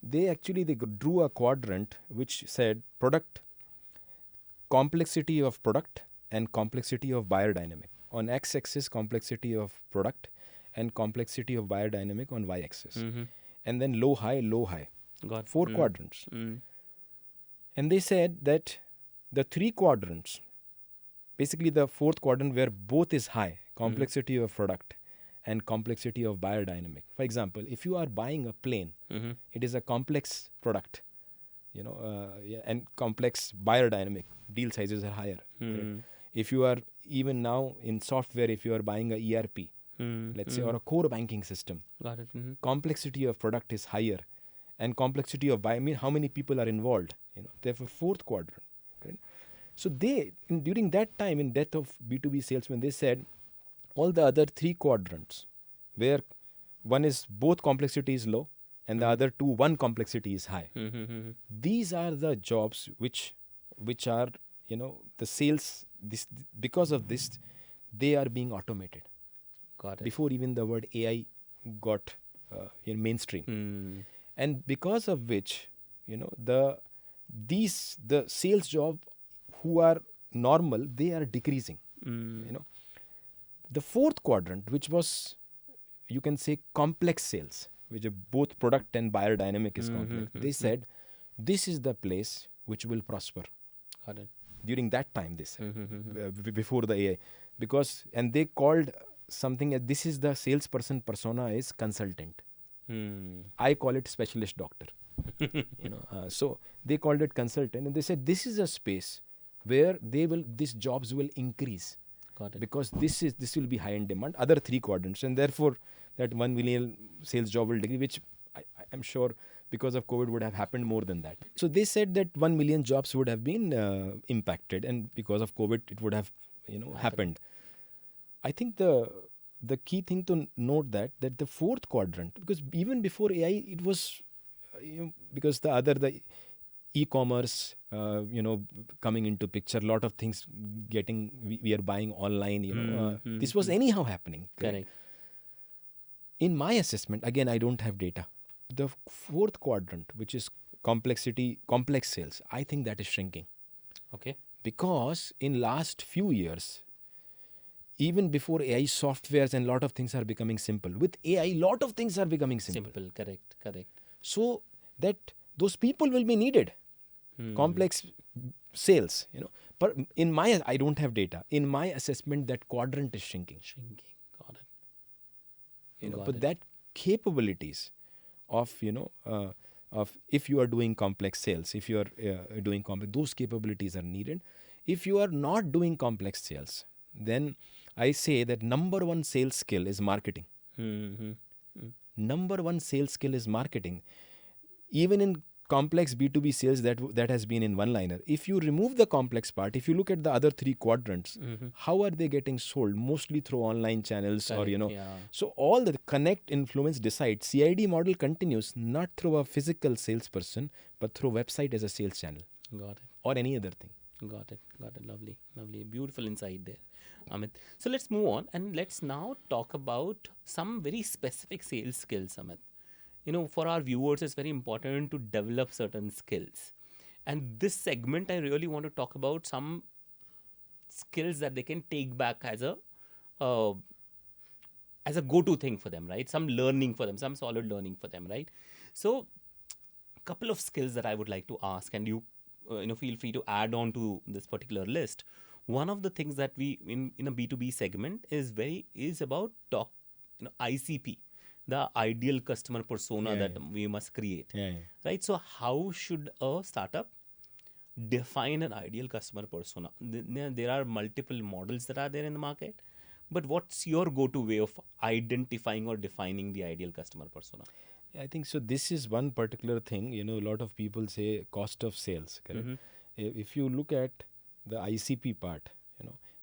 They drew a quadrant which said complexity of product and complexity of buyer dynamic. On x-axis, complexity of product, and complexity of buyer dynamic on y-axis. And then low, high, low, high. Got 4 quadrants. And they said that the 3 quadrants, basically the 4th quadrant where both is high, complexity of product and complexity of buyer dynamic. For example, if you are buying a plane, it is a complex product, and complex buyer dynamic. Deal sizes are higher. Right? If you are even now in software, if you are buying a ERP, let's say, or a core banking system, Got it. complexity of product is higher, and complexity of buyer, how many people are involved. Therefore, 4th quadrant. Right? So during that time in Death of B2B Salesmen, they said all the other 3 quadrants, where one is both complexity is low and the other 2, one complexity is high. These are the jobs which are, the sales, because of this, they are being automated. Got it. Before even the word AI got mainstream. And because of which, the sales job who are normal, they are decreasing. The 4th quadrant, which was, you can say, complex sales, which are both product and buyer dynamic is complex. They said, this is the place which will prosper. Got it. during that time, this before the AI, and they called something as, this is the salesperson persona is consultant. I call it specialist doctor. So they called it consultant, and they said this is a space where these jobs will increase. Got it. Because this will be high in demand. Other three quadrants, and therefore that 1 million sales job will decrease, which I'm sure because of COVID would have happened more than that. So they said that 1 million jobs would have been impacted, and because of COVID it would have happened. I think the key thing to note that the fourth quadrant, because even before AI it was because the e-commerce coming into picture, a lot of things we are buying online, this was anyhow happening. Correct. In my assessment, again, I don't have data, the fourth quadrant, which is complex sales, I think that is shrinking. Okay. Because in last few years, even before AI, softwares and lot of things are becoming simple. With AI, lot of things are becoming simple. Correct. So that those people will be needed. Complex sales, But I don't have data. In my assessment, that quadrant is shrinking. Got it. But that capabilities of, of if you are doing complex sales, if you are doing complex, those capabilities are needed. If you are not doing complex sales, then I say that number one sales skill is marketing. Number one sales skill is marketing. Even in complex B2B sales, that has been in one-liner. If you remove the complex part, if you look at the other three quadrants, how are they getting sold? Mostly through online channels. Correct, or. So all the connect, influence, decide. CID model continues not through a physical salesperson, but through website as a sales channel. Got it. Or any other thing. Got it. Lovely. Beautiful insight there, Amit. So let's move on and let's now talk about some very specific sales skills, Amit. For our viewers, it's very important to develop certain skills. And this segment, I really want to talk about some skills that they can take back as a go-to thing for them, right? Some learning for them, some solid learning for them, right? So, a couple of skills that I would like to ask, and you feel free to add on to this particular list. One of the things that we in a B2B segment is about ICP. The ideal customer persona that we must create, right? So how should a startup define an ideal customer persona? There are multiple models that are there in the market, but what's your go-to way of identifying or defining the ideal customer persona? I think so. This is one particular thing, a lot of people say cost of sales, correct? If you look at the ICP part,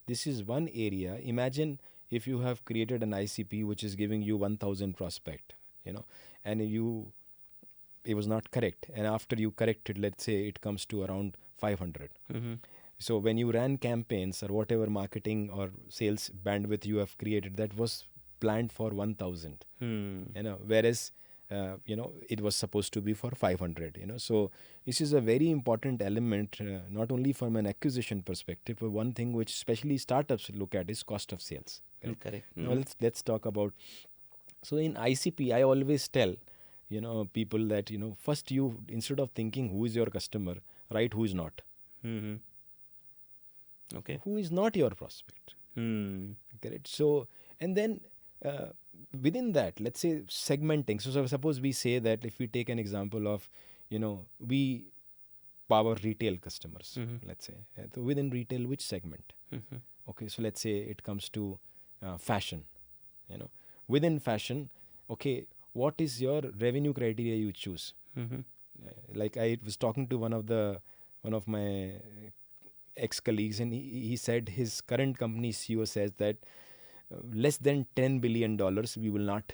this is one area. Imagine if you have created an ICP which is giving you 1,000 prospect, and it was not correct. And after you correct it, let's say it comes to around 500. So when you ran campaigns or whatever marketing or sales bandwidth you have created, that was planned for 1,000, whereas it was supposed to be for 500, So this is a very important element, not only from an acquisition perspective, but one thing which especially startups look at is cost of sales. Correct. Now let's talk about. So in ICP, I always tell, people that, first you, instead of thinking who is your customer, write who is not. Okay. Who is not your prospect. Correct. So, and then within that, let's say segmenting. So suppose we say that if we take an example of, we power retail customers, let's say. So within retail, which segment? Okay, so let's say it comes to fashion. Within fashion, okay, what is your revenue criteria you choose? Like I was talking to one of my ex-colleagues, and he said his current company CEO says that less than $10 billion we will not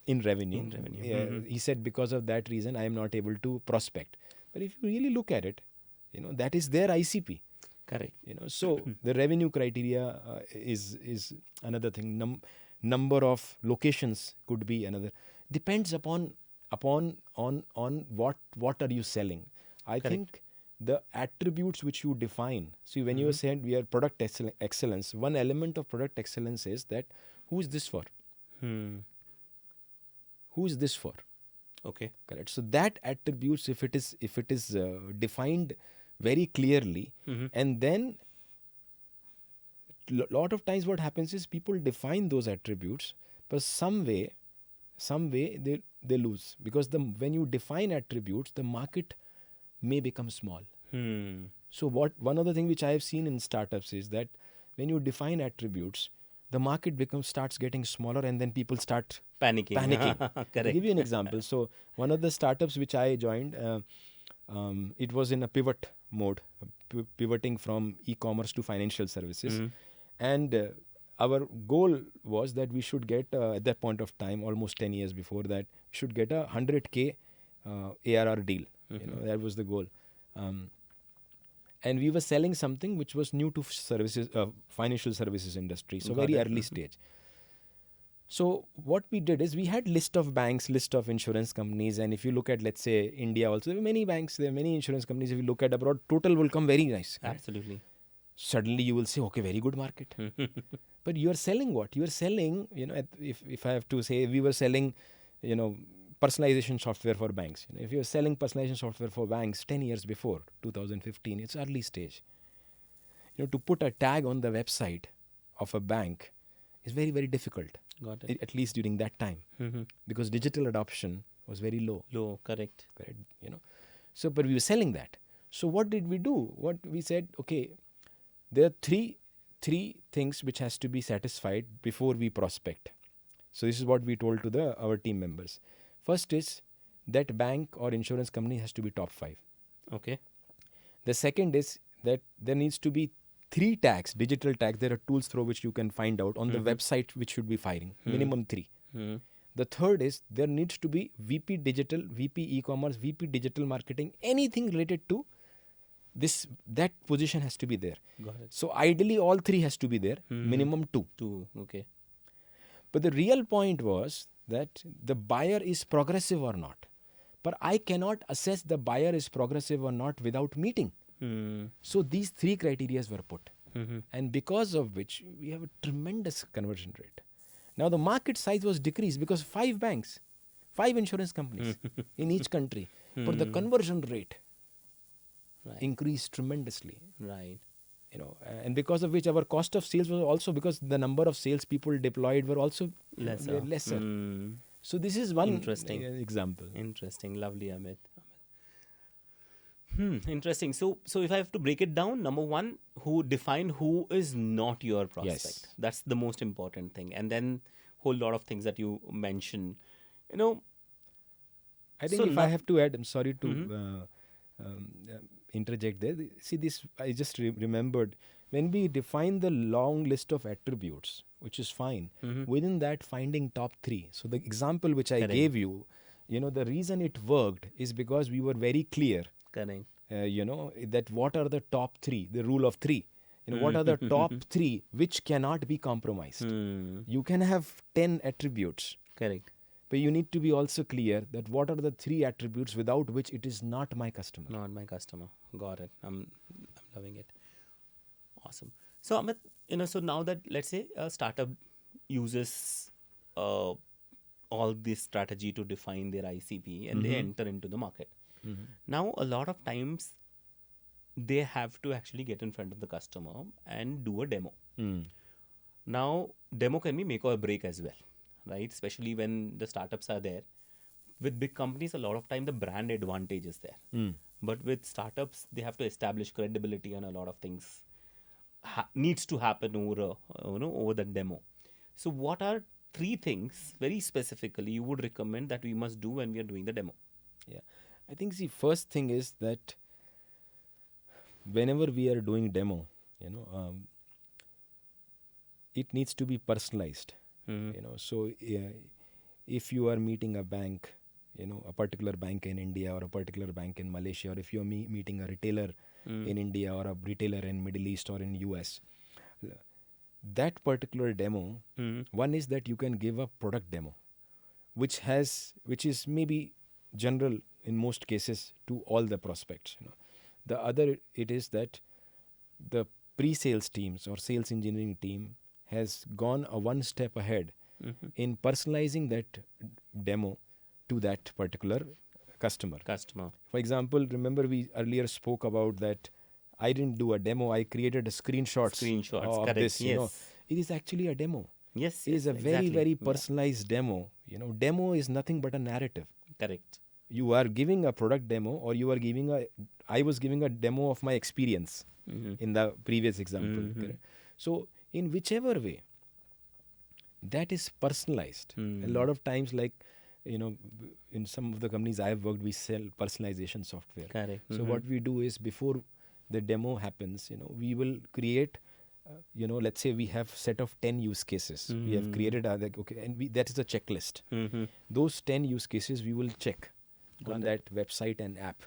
in revenue. He said because of that reason I am not able to prospect. But if you really look at it, that is their ICP. Correct. So the revenue criteria is another thing. Number of locations could be another. Depends upon what are you selling. I think the attributes which you define. See, when you said we are product excellence, one element of product excellence is that who is this for? Who is this for? Okay. Correct. So that attributes, if it is defined very clearly. And then lot of times what happens is people define those attributes, but some way they lose, because when you define attributes, the market may become small. So one of the things which I have seen in startups is that when you define attributes, the market starts getting smaller, and then people start Panicking. I'll Correct. give you an example. So one of the startups which I joined, it was in a pivot mode, pivoting from e-commerce to financial services. And our goal was that we should get, at that point of time, almost 10 years before that, should get a 100K ARR deal. That was the goal. And we were selling something which was new to financial services industry, so very early stage. So what we did is we had list of banks, list of insurance companies, and if you look at, let's say, India also, there are many banks, there are many insurance companies. If you look at abroad, total will come very nice. Absolutely. Suddenly you will say, okay, very good market. But you are selling what? You are selling, if I have to say, we were selling, personalization software for banks. If you are selling personalization software for banks 10 years before 2015, it's early stage. To put a tag on the website of a bank is very, very difficult. Got it. At least during that time, because digital adoption was very low. Correct. So, but we were selling that. So what did we do? What we said, okay, there are three things which has to be satisfied before we prospect. So this is what we told to our team members. First is that bank or insurance company has to be top 5. Okay. The second is that there needs to be 3 tags, digital tags. There are tools through which you can find out on the website which should be firing, minimum 3. The third is there needs to be VP digital, VP e-commerce, VP digital marketing, anything related to that position has to be there. Got it. So ideally all 3 has to be there, minimum 2. 2. Okay. But the real point was that the buyer is progressive or not. But I cannot assess the buyer is progressive or not without meeting. So these 3 criteria were put. And because of which we have a tremendous conversion rate. Now the market size was decreased because 5 banks, 5 insurance companies in each country. But the conversion rate increased tremendously. Right. And because of which our cost of sales was also, because the number of salespeople deployed were also lesser. So this is one Interesting example. Interesting. Lovely, Amit. Interesting. So if I have to break it down, number 1, define who is not your prospect. Yes. That's the most important thing. And then whole lot of things that you mentioned. I think I have to add, I'm sorry to interject there. See, this I just remembered. When we define the long list of attributes, which is fine, within that finding top 3. So the example which I gave you, the reason it worked is because we were very clear. Correct. That what are the top 3, the rule of 3. What are the top 3 which cannot be compromised. You can have 10 attributes. Correct. But you need to be also clear that what are the 3 attributes without which it is not my customer. Not my customer. Got it. I'm loving it. Awesome. So Amit, so now that, let's say, a startup uses all this strategy to define their ICP and they enter into the market. Now, a lot of times they have to actually get in front of the customer and do a demo. Now, demo can be make or break as well, right? Especially when the startups are there. With big companies, a lot of time the brand advantage is there. But with startups, they have to establish credibility, and a lot of things needs to happen over the demo. So what are 3 things very specifically you would recommend that we must do when we are doing the demo? Yeah, I think the first thing is that whenever we are doing demo, it needs to be personalized. So if you are meeting a bank, a particular bank in India or a particular bank in Malaysia, or if you're meeting a retailer in India or a retailer in Middle East or in US, that particular demo, one is that you can give a product demo, which is maybe general in most cases to all the prospects. The other, it is that the pre-sales teams or sales engineering team has gone one step ahead in personalizing that demo to that particular customer. Customer. For example, remember we earlier spoke about that I didn't do a demo, I created a screenshots of correct. this, Yes. It is actually a demo. Yes. It is a very, very personalized demo. Demo is nothing but a narrative. Correct. You are giving a product demo, or I was giving a demo of my experience in the previous example. Correct? So in whichever way, that is personalized. A lot of times, like, in some of the companies I have worked, we sell personalization software. Correct. So what we do is, before the demo happens, we will create, let's say we have set of 10 use cases. We have created, and that is a checklist. Those 10 use cases we will check on that website and app.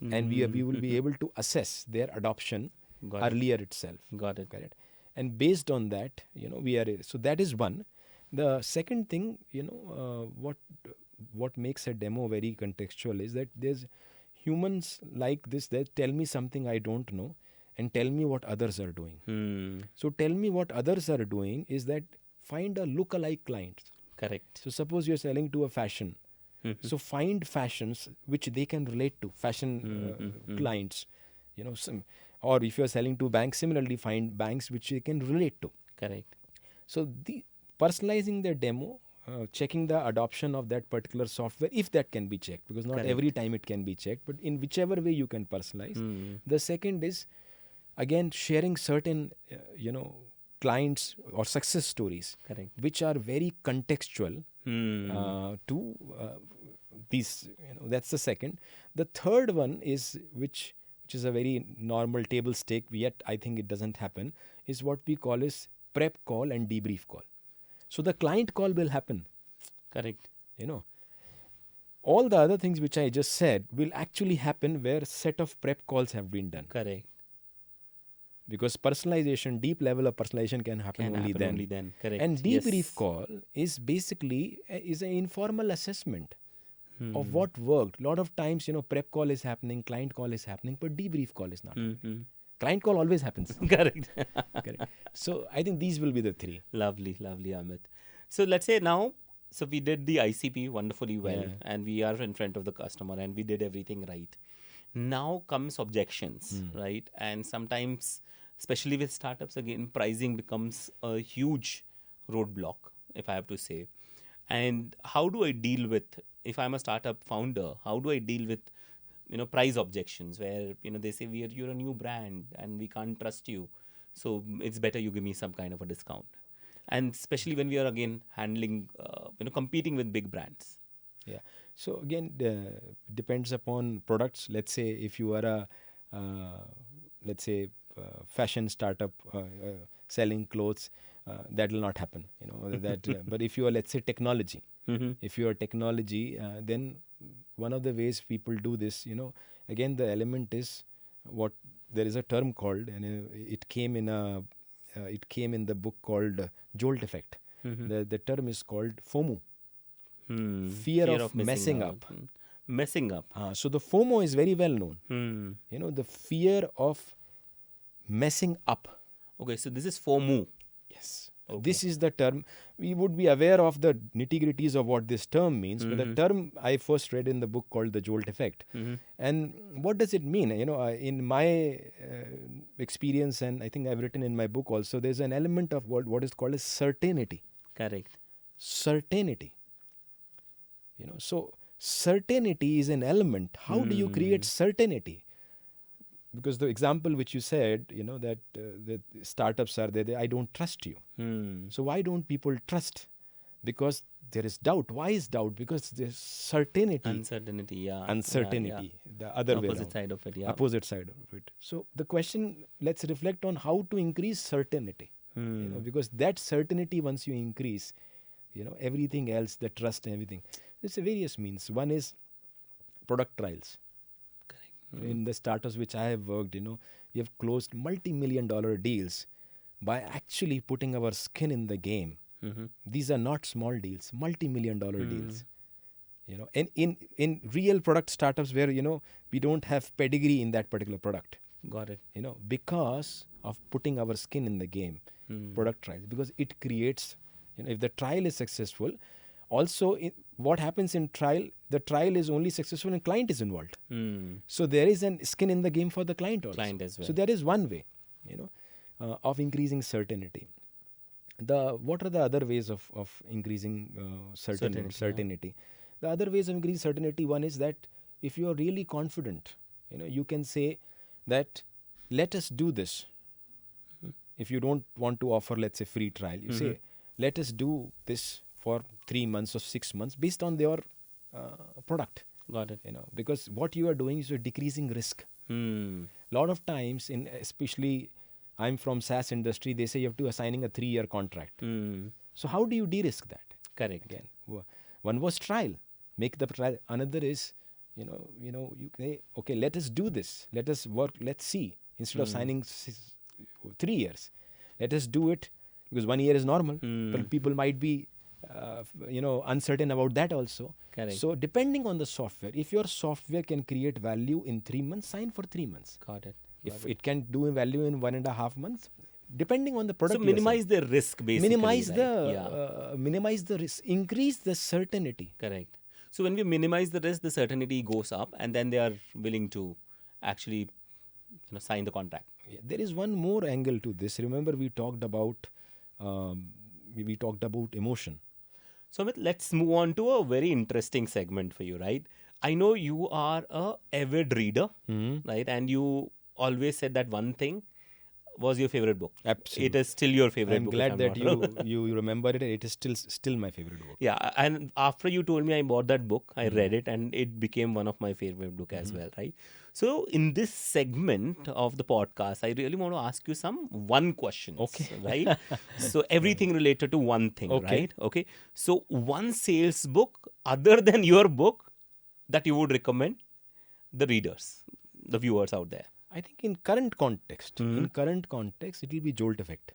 And we will be able to assess their adoption earlier itself. Got it. Correct. And based on that, so that is one. The second thing, what makes a demo very contextual is that there's humans like this, that tell me something I don't know and tell me what others are doing. So tell me what others are doing is that find a lookalike client. Correct. So suppose you're selling to a fashion. So find fashions which they can relate to, fashion clients. Or if you're selling to banks, similarly find banks which they can relate to. Correct. So personalizing the demo, checking the adoption of that particular software, if that can be checked, because not every time it can be checked, but in whichever way you can personalize. The second is, again, sharing certain, clients or success stories, which are very contextual to these. That's the second. The third one is, which is a very normal table stake, yet I think it doesn't happen, is what we call is prep call and debrief call. So the client call will happen. Correct. All the other things which I just said will actually happen where set of prep calls have been done. Correct. Because personalization, deep level of personalization can happen only then. Correct. And debrief call is basically is an informal assessment of what worked. A lot of times, prep call is happening, client call is happening, but debrief call is not happening. Client call always happens. Correct. Correct. So I think these will be the three. Lovely, Amit. So let's say now, so we did the ICP wonderfully well, and we are in front of the customer and we did everything right. Now comes objections, right? And sometimes, especially with startups, again, pricing becomes a huge roadblock, if I have to say. And how do I deal with, if I'm a startup founder, how do I deal with, price objections where, they say you're a new brand and we can't trust you. So it's better you give me some kind of a discount. And especially when we are again handling, competing with big brands. Yeah. So again, depends upon products. Let's say if you are a, fashion startup selling clothes, that will not happen. But if you are, let's say, technology, if you are technology, then one of the ways people do this, again, the element is what there is a term called, and it came in the book called Jolt Effect. The term is called FOMO. Fear of messing up. Messing up. So the FOMO is very well known. The fear of messing up. Okay, so this is FOMO. Yes. Okay. This is the term. We would be aware of the nitty-gritties of what this term means, but the term I first read in the book called The Jolt Effect. And what does it mean? In my experience, and I think I've written in my book also, there's an element of what is called as certainty. Correct. Certainty. So certainty is an element. How do you create certainty? Because the example which you said, that the startups are there, I don't trust you. So why don't people trust? Because there is doubt. Why is doubt? Because there's certainty. Uncertainty, yeah. Uncertainty, the other way around. Opposite side of it, yeah. Opposite side of it. So the question, let's reflect on how to increase certainty. Because that certainty, once you increase, everything else, the trust and everything. There's various means. One is product trials. In the startups which I have worked, we have closed multi-million-dollar deals by actually putting our skin in the game. These are not small deals, multi-million-dollar deals. And in real product startups where, we don't have pedigree in that particular product. Got it. Because of putting our skin in the game, product trials, because it creates, if the trial is successful, Also, what happens in trial, the trial is only successful when client is involved. So there is an skin in the game for the client also. Client as well. So there is one way, of increasing certainty. What are the other ways of increasing certainty? The other ways of increasing certainty, one is that if you are really confident, you can say that let us do this. If you don't want to offer, let's say, free trial, you say, let us do this for 3 months or 6 months based on your product. Got it. Because what you are doing is you're decreasing risk. Lot of times, especially I'm from SaaS industry, they say you have to assigning a 3-year contract. So how do you de-risk that? Correct. Again, one was trial. Make the trial. Another is, you say, okay, let us do this. Let us work. Let's see. Instead of signing 3 years, let us do it, because 1 year is normal. But people might be, uncertain about that also. Correct. So depending on the software, if your software can create value in 3 months, sign for 3 months. Got it. If it can do value in 1.5 months, depending on the product. So minimize the risk, basically. Minimize the risk. Increase the certainty. Correct. So when we minimize the risk, the certainty goes up, and then they are willing to actually sign the contract. There is one more angle to this. Remember, we talked about emotion. So Amit, let's move on to a very interesting segment for you, right? I know you are a avid reader, right? And you always said that one thing was your favorite book. Absolutely. It is still your favorite book. I'm glad that you remember it. It is still my favorite book. Yeah, and after you told me, I bought that book, I read it, and it became one of my favorite book as well, right? So in this segment of the podcast, I really want to ask you one questions, right? So everything related to one thing, right? Okay. So one sales book other than your book that you would recommend the readers, the viewers out there. I think in current context, it will be Jolt Effect.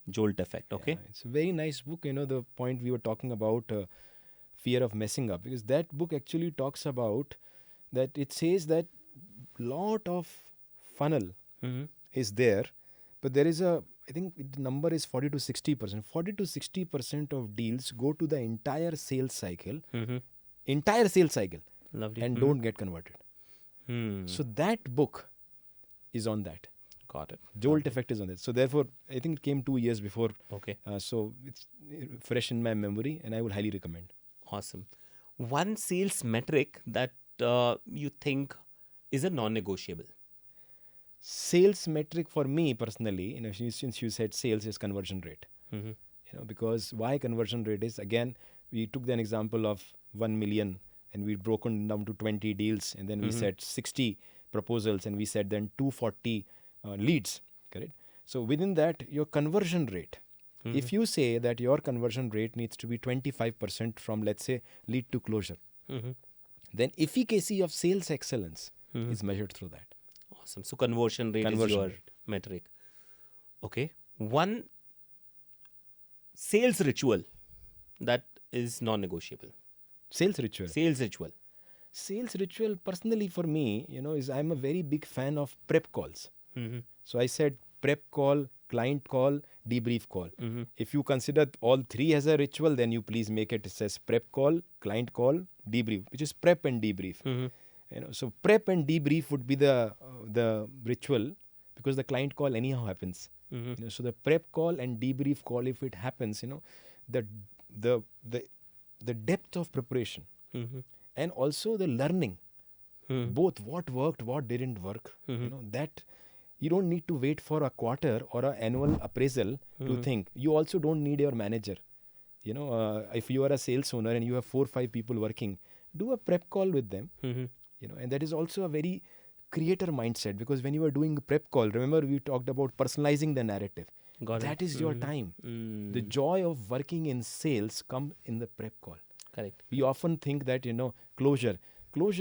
Jolt Effect, okay. Yeah, it's a very nice book. The point we were talking about, fear of messing up, because that book actually talks about that. It says that lot of funnel is there, but there is I think the number is 40 to 60%. 40 to 60% of deals go to the entire sales cycle, Lovely. and don't get converted. So that book is on that. Got it. Jolt Effect is on it. So therefore, I think it came 2 years before. Okay. So it's fresh in my memory, and I would highly recommend. Awesome. One sales metric that you think is a non-negotiable. Sales metric for me personally, since you said sales, is conversion rate. Because why conversion rate is, again, we took an example of 1 million and we broken down to 20 deals, and then we said 60 proposals, and we said then 240 leads, correct? So within that, your conversion rate, if you say that your conversion rate needs to be 25% from, let's say, lead to closure, then efficacy of sales excellence is measured through that. Awesome. So conversion rate is your metric. Okay. One sales ritual that is non-negotiable. Sales ritual. Sales ritual, personally for me, is I'm a very big fan of prep calls. So I said prep call, client call, debrief call. If you consider all three as a ritual, then you please make it says prep call, client call, debrief, which is prep and debrief. So prep and debrief would be the ritual, because the client call anyhow happens. So the prep call and debrief call, if it happens, the depth of preparation and also the learning, both what worked, what didn't work, that you don't need to wait for a quarter or an annual appraisal to think. You also don't need your manager. If you are a sales owner and you have 4 or 5 people working, do a prep call with them. And that is also a very creator mindset, because when you are doing a prep call, remember we talked about personalizing the narrative. That is your time. The joy of working in sales comes in the prep call. Correct. We often think that, closure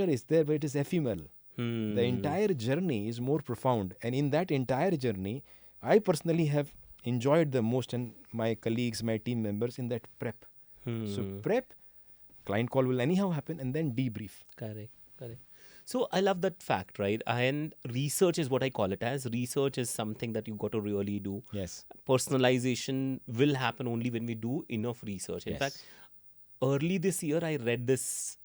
is there, but it is ephemeral. The entire journey is more profound. And in that entire journey, I personally have enjoyed the most, and my colleagues, my team members, in that prep. So prep, client call will anyhow happen, and then debrief. Correct. So I love that fact, right? And research is what I call it as. Research is something that you got to really do. Yes. Personalization will happen only when we do enough research. In fact, early this year, I read this,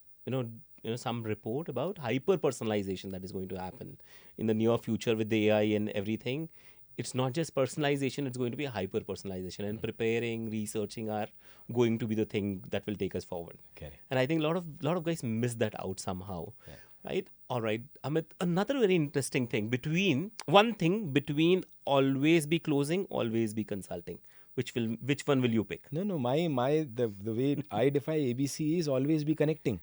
some report about hyper personalization that is going to happen in the near future with the AI and everything. It's not just personalization, it's going to be hyper personalization, and preparing, researching are going to be the thing that will take us forward. Correct. And I think a lot of guys miss that out somehow. Yeah. Right? All right. Amit, another very interesting thing between always be closing, always be consulting. Which one will you pick? No, the way I define ABC is always be connecting.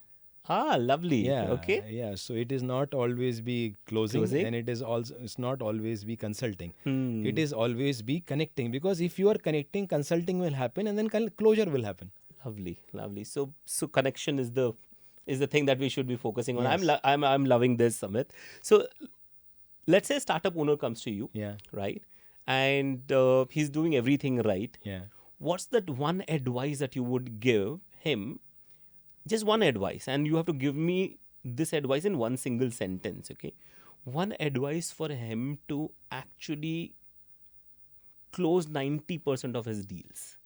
Ah, lovely. Yeah, Okay. yeah. So it is not always be closing, Closing. and it's not always be consulting. Hmm. It is always be connecting, because if you are connecting, consulting will happen, and then closure will happen. Lovely, lovely. So connection is the thing that we should be focusing on. Yes. I'm loving this, Amit. So let's say a startup owner comes to you, Yeah, right? And he's doing everything right. yeah. What's that one advice that you would give him? Just one advice, and you have to give me this advice in one single sentence, okay? One advice for him to actually close 90% of his deals.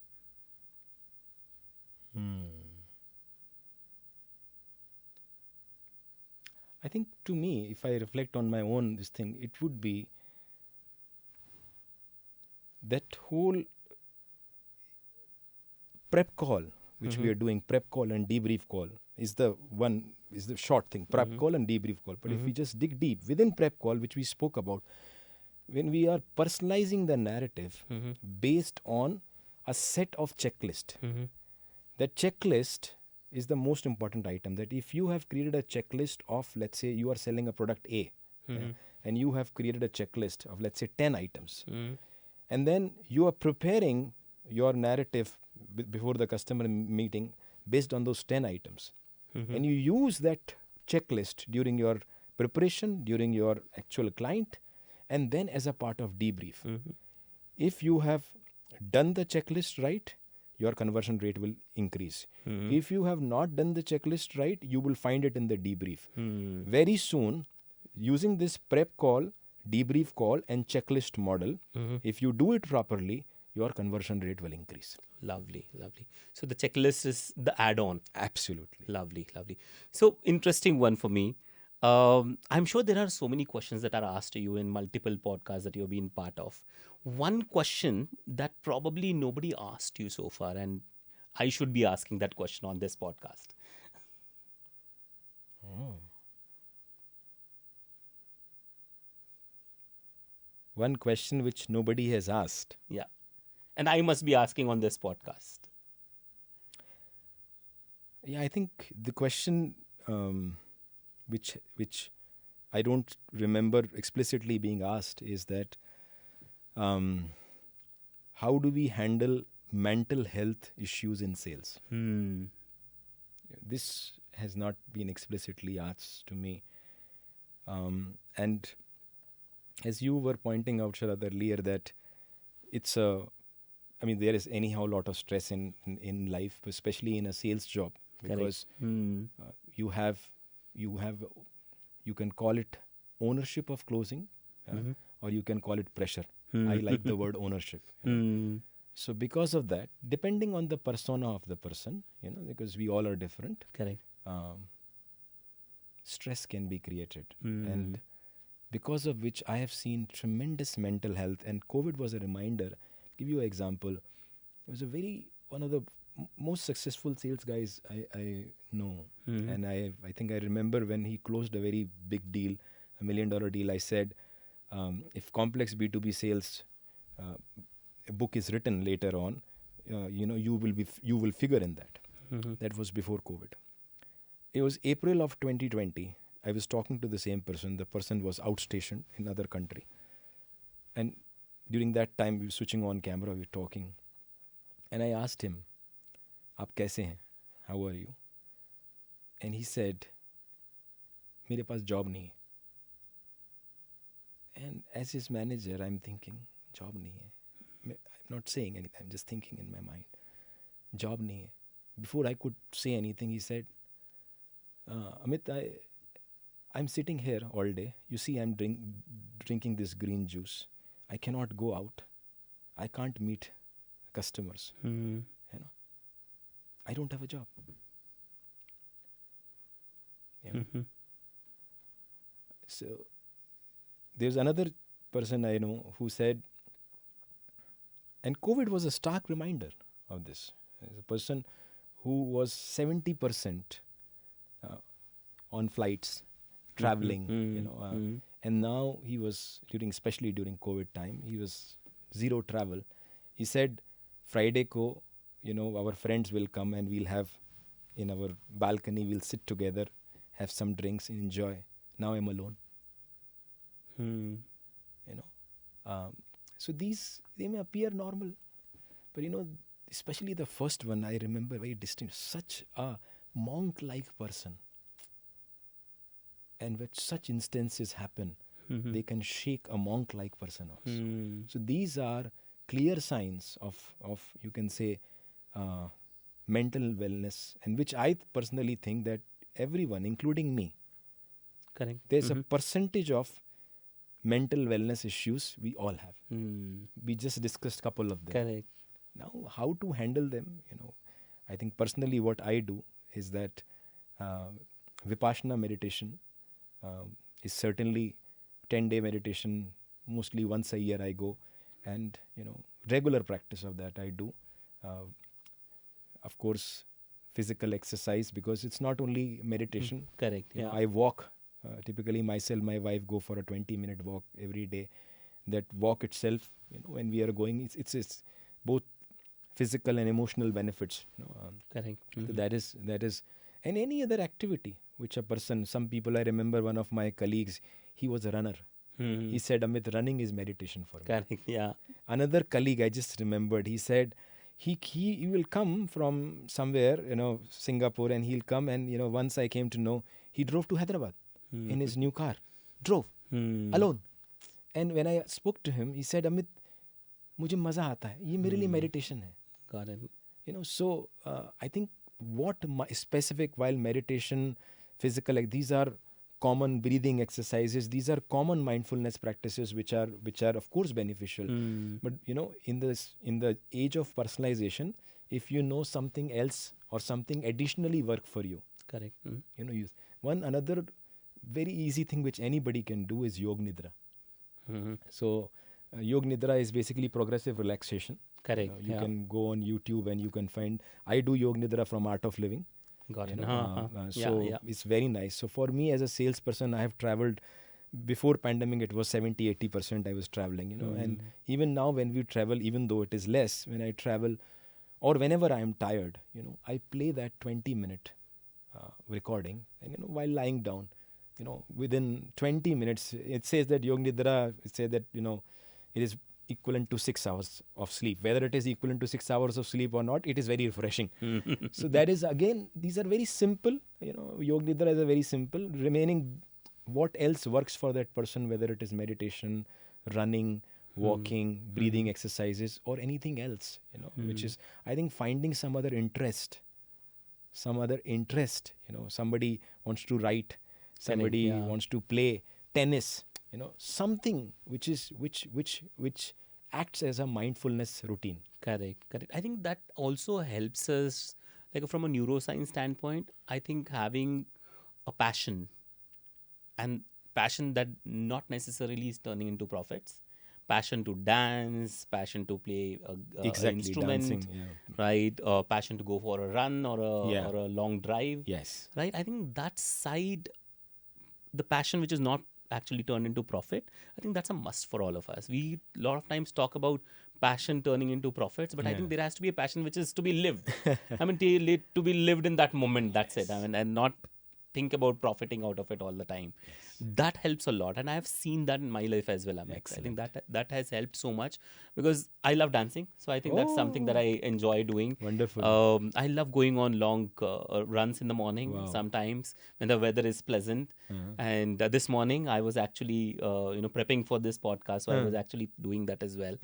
I think, to me, if I reflect on my own this thing, it would be that whole prep call which we are doing. Prep call and debrief call is the short thing. Prep call and debrief call. But if we just dig deep within prep call, which we spoke about, when we are personalizing the narrative based on a set of checklist, that checklist is the most important item. That if you have created a checklist of, let's say you are selling a product A, and you have created a checklist of, let's say, 10 items, and then you are preparing your narrative before the customer meeting based on those 10 items, and you use that checklist during your preparation, during your actual client, and then as a part of debrief. If you have done the checklist right, your conversion rate will increase. If you have not done the checklist right, you will find it in the debrief. Very soon, using this prep call, debrief call, and checklist model, if you do it properly, your conversion rate will increase. Lovely, lovely. So the checklist is the add-on. Absolutely. Lovely, lovely. So interesting one for me. I'm sure there are so many questions that are asked to you in multiple podcasts that you've been part of. One question that probably nobody asked you so far, and I should be asking that question on this podcast. One question which nobody has asked. Yeah. And I must be asking on this podcast. Yeah, I think the question which I don't remember explicitly being asked is that how do we handle mental health issues in sales? This has not been explicitly asked to me. And as you were pointing out, Sharat, earlier, that there is anyhow a lot of stress in life, especially in a sales job, because you can call it ownership of closing, or you can call it pressure. I like the word ownership. So because of that, depending on the persona of the person, because we all are different, Correct. stress can be created. And because of which I have seen tremendous mental health, and COVID was a reminder. I'll give you an example. It was one of the most successful sales guys I know. And I think I remember when he closed a very big deal, $1 million deal, I said, if complex B2B sales a book is written later on, you will figure in that. That was before COVID. It was April of 2020. I was talking to the same person. The person was outstationed in another country. And during that time, we were switching on camera, we were talking. And I asked him, "Aap kaise hain? How are you?" And he said, "Mere paas job nahi hai." And as his manager, I'm thinking, job nahi hai. I'm not saying anything. I'm just thinking in my mind, job nahi hai. Before I could say anything, he said, "Amit, I'm sitting here all day. You see, I'm drinking this green juice. I cannot go out. I can't meet customers. I don't have a job. Yeah. So there's another person I know who said, and COVID was a stark reminder of this. There's a person who was 70% on flights, traveling, and now he was especially during COVID time, he was zero travel. He said, Friday ko, our friends will come and we'll have in our balcony, we'll sit together, have some drinks, and enjoy. Now I'm alone. So these, they may appear normal, but especially the first one, I remember very distinct. Such a monk-like person, and when such instances happen, they can shake a monk-like person also. So these are clear signs of you can say mental wellness, and which I personally think that everyone, including me, correct, there's a percentage of mental wellness issues we all have. We just discussed a couple of them. Correct. Now, how to handle them, I think personally what I do is that Vipassana meditation is certainly 10-day meditation, mostly once a year I go, and regular practice of that I do. Of course, physical exercise, because it's not only meditation. Correct. Yeah. I walk. Typically, myself, my wife go for a 20-minute walk every day. That walk itself, when we are going, it's both physical and emotional benefits. Correct. So that is, and any other activity which a person. Some people, I remember one of my colleagues, he was a runner. He said, Amit, running is meditation for me. Correct. Yeah. Another colleague I just remembered, he said, he will come from somewhere, Singapore, and he'll come, and once I came to know, he drove to Hyderabad in his new car, drove alone. And when I spoke to him, he said, Amit, मुझे मजा आता है, ये मेरे लिए meditation है. Got it. So I think what specific, while meditation, physical, like these are common breathing exercises, these are common mindfulness practices which are of course beneficial. But in the age of personalization, if you know something else or something additionally work for you, correct. Use another very easy thing which anybody can do is Yogidra. So Yogidra is basically progressive relaxation. Correct. You can go on YouTube and you can find, I do Yogidra from Art of Living. Got it. So it's very nice. So for me as a salesperson, I have traveled. Before pandemic, it was 70-80% I was traveling, and even now when we travel, even though it is less, when I travel or whenever I am tired, I play that 20-minute recording, and while lying down, within 20 minutes, it says that Yogidra, it says that, it is equivalent to 6 hours of sleep. Whether it is equivalent to 6 hours of sleep or not, it is very refreshing. So that is, again, these are very simple. Yogidra is a very simple. Remaining, what else works for that person, whether it is meditation, running, walking, breathing exercises, or anything else, which is, I think, finding some other interest. Somebody wants to write, somebody wants to play tennis, something which acts as a mindfulness routine. Correct. I think that also helps us, like from a neuroscience standpoint, I think having a passion, and passion that not necessarily is turning into profits. Passion to dance, passion to play an instrument, dancing, right? Passion to go for a run or a long drive. Yes. Right? I think that side, the passion which is not actually turned into profit, I think that's a must for all of us. We a lot of times talk about passion turning into profits, but I think there has to be a passion which is to be lived. I mean, to be lived in that moment. That's it. I mean, and not think about profiting out of it all the time. That helps a lot, and I have seen that in my life as well. I think that has helped so much, because I love dancing, so I think that's something that I enjoy doing. Wonderful. I love going on long runs in the morning. Sometimes when the weather is pleasant. And this morning I was actually prepping for this podcast, so I was actually doing that as well.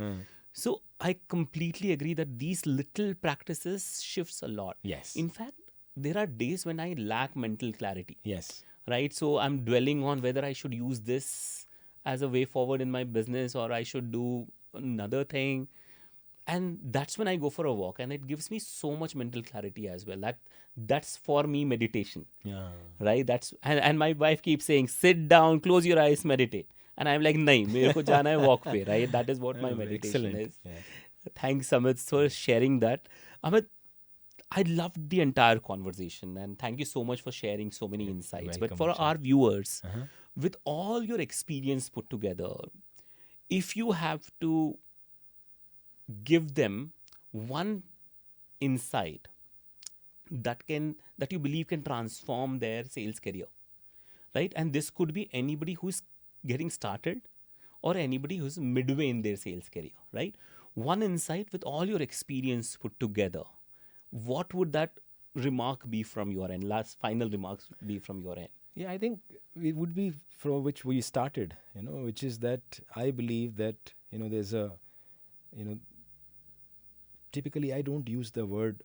So I completely agree that these little practices shifts a lot. Yes. In fact, there are days when I lack mental clarity. Yes. Right? So I'm dwelling on whether I should use this as a way forward in my business, or I should do another thing. And that's when I go for a walk, and it gives me so much mental clarity as well. That's for me meditation, Yeah. right? And my wife keeps saying, sit down, close your eyes, meditate. And I'm like, nahi, mere ko jana hai walk pe, right? That is what my meditation Excellent. is. Yeah. Thanks, Amit, for sharing that. Amit, I loved the entire conversation, and thank you so much for sharing so many insights. But welcome, for Sharat. our viewers, Uh-huh. with all your experience put together, if you have to give them one insight that you believe can transform their sales career, right? And this could be anybody who's getting started or anybody who's midway in their sales career, right? One insight with all your experience put together, what would that remark be from your end? Last final remarks be from your end. Yeah, I think it would be from which we started, which is that I believe that, there's you know, typically I don't use the word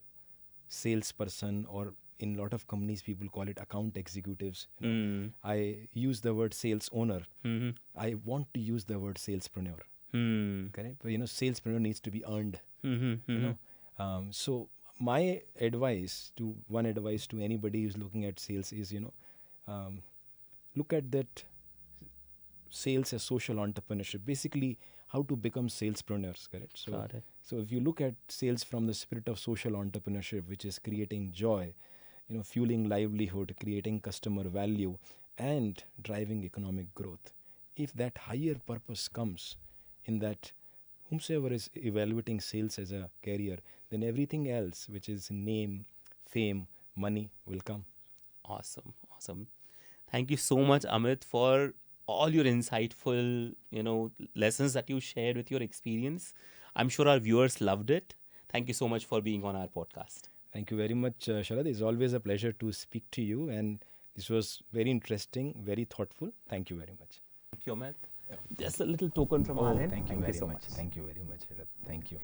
salesperson, or in a lot of companies people call it account executives. I use the word sales owner. I want to use the word salespreneur. Correct? But salespreneur needs to be earned. So my advice to anybody who's looking at sales is, look at that sales as social entrepreneurship. Basically, how to become salespreneurs, correct? Got it. So if you look at sales from the spirit of social entrepreneurship, which is creating joy, fueling livelihood, creating customer value, and driving economic growth. If that higher purpose comes in that, whomsoever is evaluating sales as a career, then everything else, which is name, fame, money, will come. Awesome. Thank you so much, Amit, for all your insightful, lessons that you shared with your experience. I'm sure our viewers loved it. Thank you so much for being on our podcast. Thank you very much, Sharat. It's always a pleasure to speak to you, and this was very interesting, very thoughtful. Thank you very much. Thank you, Amit. Just a little token from our end. Thank you very so much. Thank you very much, Sharat. Thank you.